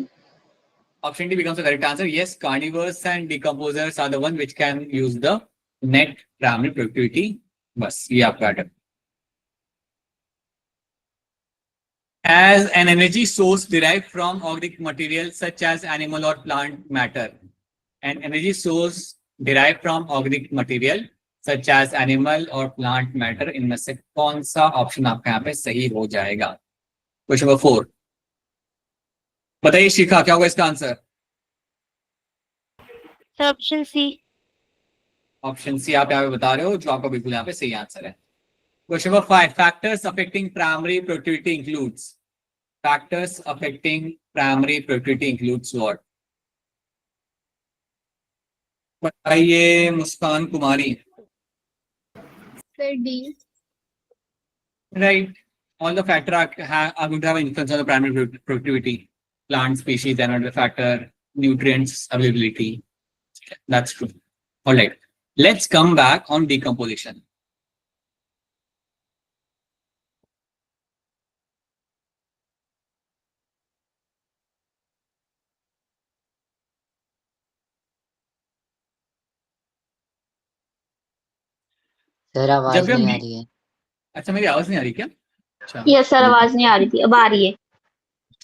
Option D becomes the correct answer. Yes, carnivores and decomposers are the one which can use the net primary productivity. बस ये आपका item. As an energy source derived from organic material such as animal or plant matter, an energy source derived from organic material such as animal or plant matter, इनमें से कौन सा option आपका यहाँ पे सही हो जाएगा? Question number 4. बताइए शिखा क्या होगा इसका answer? Sir option C. Option C आप यहाँ पे बता रहे हो जो आपका बिल्कुल यहाँ पे सही आंसर है. Question number 5. Factors affecting primary productivity includes. Factors affecting primary productivity includes what? बताइए मुस्कान कुमारी. Sir, D. Right. All the factors are going to have an influence on the primary productivity. Plant species, another factor, nutrients availability. That's true. All right. Let's come back on decomposition. Sir आवाज जब भी हम नहीं आ रही है. अच्छा, मेरी आवाज नहीं आ रही क्या? अच्छा यस सर, आवाज नहीं आ रही थी, अब आ रही है।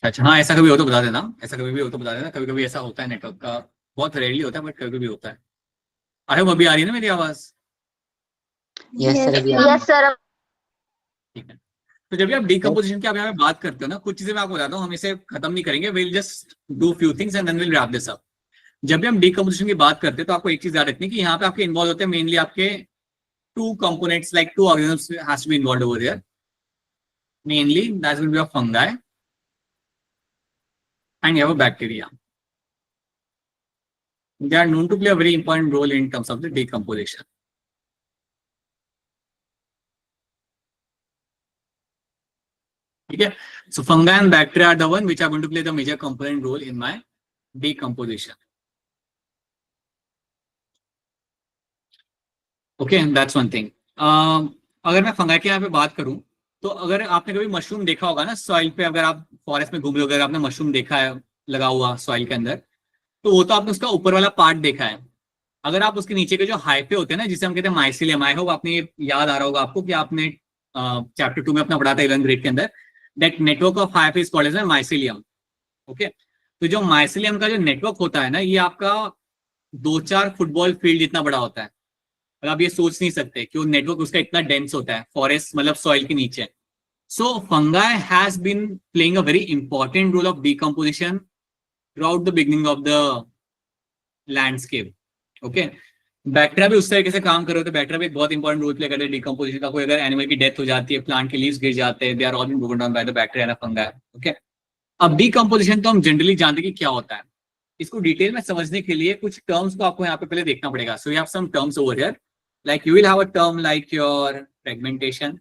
अच्छा, हाँ ऐसा कभी हो तो बता देना. ऐसा कभी भी हो तो बता देना. कभी कभी ऐसा होता है नेटवर्क का, बहुत रेयरली होता है बट कभी कभी होता है. आई होप अभी आ रही है ना मेरी आवाज? यस सर अभी आ यस सर। ठीक है. तो जब भी आप डिकम्पोजिशन की आप यहाँ पे बात करते हो ना, कुछ चीजें मैं आपको बताता हूँ, हम इसे खत्म नहीं करेंगे. Will just do few things and then will wrap this up. जब भी हम डिकम्पोजिशन की बात करते हैं तो आपको एक चीज याद रखनी है कि यहाँ पे आपके इन्वॉल्व होते हैं मेनली आपके two components, like two organisms has to be involved over here. Mainly that will be a fungi and you have a bacteria. They are known to play a very important role in terms of the decomposition. Okay, so fungi and bacteria are the one which are going to play the major component role in my decomposition. Okay, that's one thing. अगर मैं fungi के यहाँ पे बात करूं तो अगर आपने कभी मशरूम देखा होगा ना सॉइल पे, अगर आप फॉरेस्ट में घूम रहे हो, अगर आपने मशरूम देखा है लगा हुआ सॉइल के अंदर, तो वो तो आपने उसका ऊपर वाला पार्ट देखा है. अगर आप उसके नीचे के जो हाइफे होते हैं ना, जिसे हम कहते हैं माइसीलियम, आई होप आपने याद आ रहा होगा आपको कि आपने चैप्टर 2 में अपना पढ़ा था 11th ग्रेड के अंदर, that network of hyphae is called as mycelium. Okay, तो जो माइसीलियम का जो नेटवर्क होता है ना, ये आपका 2-4 फुटबॉल फील्ड जितना बड़ा होता है. और आप ये सोच नहीं सकते कि वो नेटवर्क उसका इतना डेंस होता है फॉरेस्ट मतलब सॉइल के नीचे. So fungi has been playing a very important role of decomposition through the beginning of the landscape. Okay, bacteria भी उस तरीके से काम कर रहे होते हैं. बैक्टीरिया भी एक बहुत इंपॉर्टेंट रोल प्ले करते हैं डिकम्पोजिशन का. कोई अगर एनिमल की डेथ हो जाती है, प्लांट के लीव्स गिर जाते हैं, they are all been broken down by the bacteria and fungi. Okay, अब डिकम्पोजिशन तो हम जनरली जानते हैं कि क्या होता है. इसको डिटेल में समझने के लिए कुछ टर्म्स को आपको यहाँ पे पहले देखना पड़ेगा. So we have some terms over here. Like you will have a term like your fragmentation.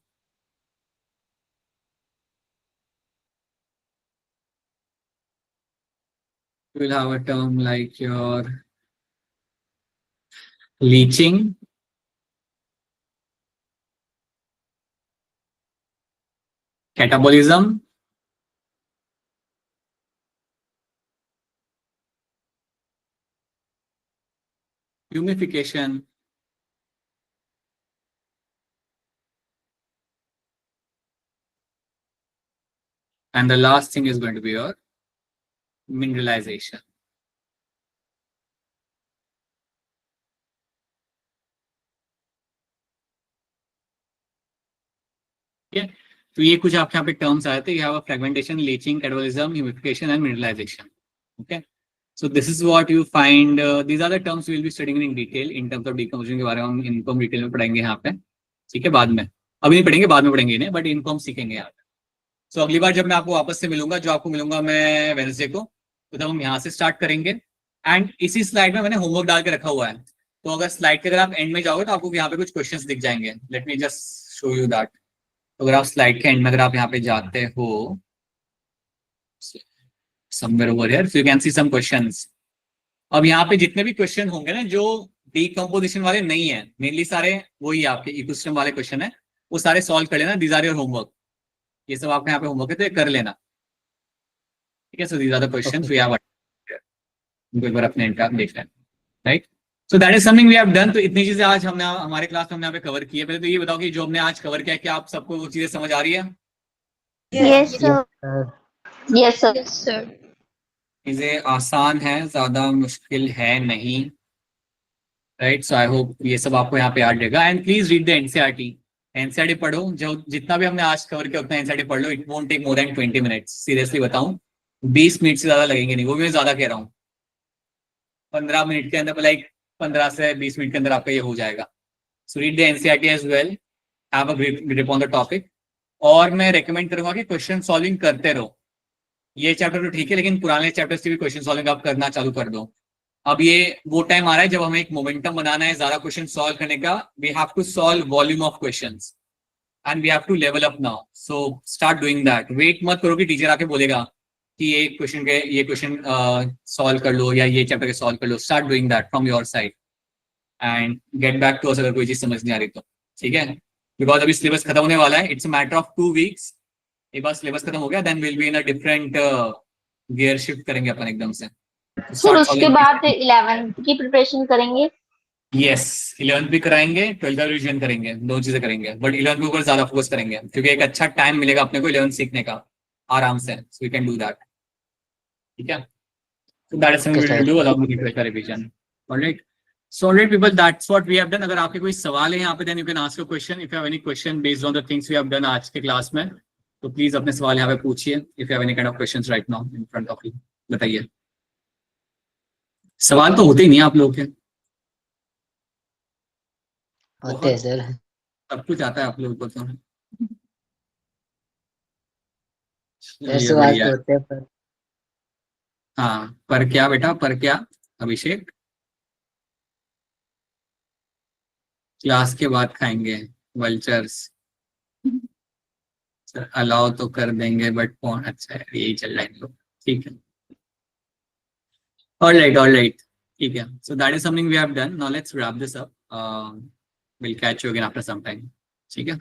You will have a term like your leaching. Catabolism. Humification. And the last thing is going to be your mineralization. Okay, तो ये कुछ आपके यहाँ पे terms आए थे. You have a fragmentation, leaching, catabolism, humification and mineralization. Okay, so this is what you find. These are the terms we will be studying in detail in terms of decomposition के बारे में हम इनको हम detail में पढ़ेंगे यहाँ पे. ठीक है, बाद में, अभी नहीं पढ़ेंगे, बाद में पढ़ेंगे इन्हें, बट इनको हम सीखेंगे यहाँ पे. सो अगली बार जब मैं आपको वापस से मिलूंगा, जो आपको मिलूंगा मैं वेडनेसडे को, तो तब हम यहाँ से स्टार्ट करेंगे. एंड इसी स्लाइड में मैंने होमवर्क डाल के रखा हुआ है. तो अगर स्लाइड के अगर आप एंड में जाओगे तो आपको यहाँ पे कुछ क्वेश्चंस दिख जाएंगे. Late me just show you that. अगर आप स्लाइड के एंड में अगर आप यहाँ पे जाते हो somewhere over here, so you can see some questions. अब यहाँ पे जितने भी क्वेश्चन होंगे ना जो डिकम्पोजिशन वाले नहीं है, मेनली सारे वही आपके इकोसिस्टम वाले क्वेश्चन है, वो सारे सॉल्व कर लेना. These are your homework. ये सब आपके यहाँ पे होमवर्क है तो ये कर लेना. ठीक है, so these are the questions we have. एक बार अपने एंड पे देख लेना. Right, so that is something we have done. तो इतनी चीजें आज हमने हमारे क्लास में हमने यहाँ पे कवर की है. पहले तो ये बताओ कि जो हमने आज कवर किया, क्या आप सबको वो चीजें समझ आ रही है? Yes sir. Yes sir. Yes sir. चीजें आसान है, ज्यादा मुश्किल है नहीं. राइट, सो आई होप ये सब आपको यहाँ पे याद रहेगा. And please read the NCERT. NCERT पढ़ो, जो जितना भी हमने आज कवर किया उतना एनसीईआरटी पढ़ लो. It won't take more than 20 minutes. Seriously बताऊं, 20 मिनट से ज्यादा लगेंगे नहीं. वो भी मैं ज्यादा कह रहा हूँ. 15 मिनट के अंदर, लाइक 15 से 20 मिनट के अंदर आपका ये हो जाएगा. So read the NCERT as well have a grip on the topic. और मैं रेकमेंड करूंगा कि क्वेश्चन सॉल्विंग करते रहो। ये चैप्टर तो ठीक है, लेकिन पुराने चैप्टर्स की भी क्वेश्चन सॉल्विंग आप करना चालू कर दो। अब ये वो टाइम आ रहा है जब हमें एक मोमेंटम बनाना है ज्यादा क्वेश्चन सॉल्व करने का। We have to solve volume of questions and we have to level up now. So start doing that. Wait मत करो कि टीचर आके बोलेगा कि ये क्वेश्चन सॉल्व कर लो या ये चैप्टर के सॉल्व कर लो। Start doing that from your side and get back to us अगर कोई चीज समझ नहीं आ रही तो, ठीक है। बिकॉज अभी सिलेबस खत्म होने वाला है। It's a matter of 2 weeks. एक बार सिलेबस खत्म हो गया then will be in a different gear shift करेंगे अपन एकदम से। फिर उसके बाद 11th की प्रिपरेशन करेंगे। यस, 11th भी कराएंगे, 12th का रिवीजन करेंगे, 2 चीजें करेंगे। बट 11th के ऊपर ज्यादा फोकस करेंगे क्योंकि एक अच्छा टाइम मिलेगा अपने को 11th सीखने का आराम से। So we can do that, ठीक है। So that is something we will do along with the pressure revision. Alright. So alright people, that's what we have done. अगर आपके कोई सवाल है यहाँ पे then you can ask a question. If you have any question based on the things we have done आज के class में, तो प्लीज अपने सवाल यहाँ पे पूछिए। If you have any kind of questions right now in front of you, बताइए। सवाल तो होते ही नहीं आप लोगों के। होते हैं सर। सब कुछ आता है आप लोगों को तो। सर चलिए सवाल बढ़िया तो है। होते हैं पर हाँ, पर क्या बेटा, पर क्या अभिषेक? क्लास के बाद खाएंगे वल्चर्स। अलाउ तो कर देंगे बट कौन, अच्छा है यही चल रहा है इन लोग, ठीक है। ऑलराइट, ठीक है। So that is something we have done. Now let's wrap this up. Will catch you again after some time, ठीक है।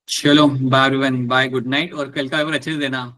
चलो bye everyone, bye, good night. और कल का पेपर अच्छे से देना।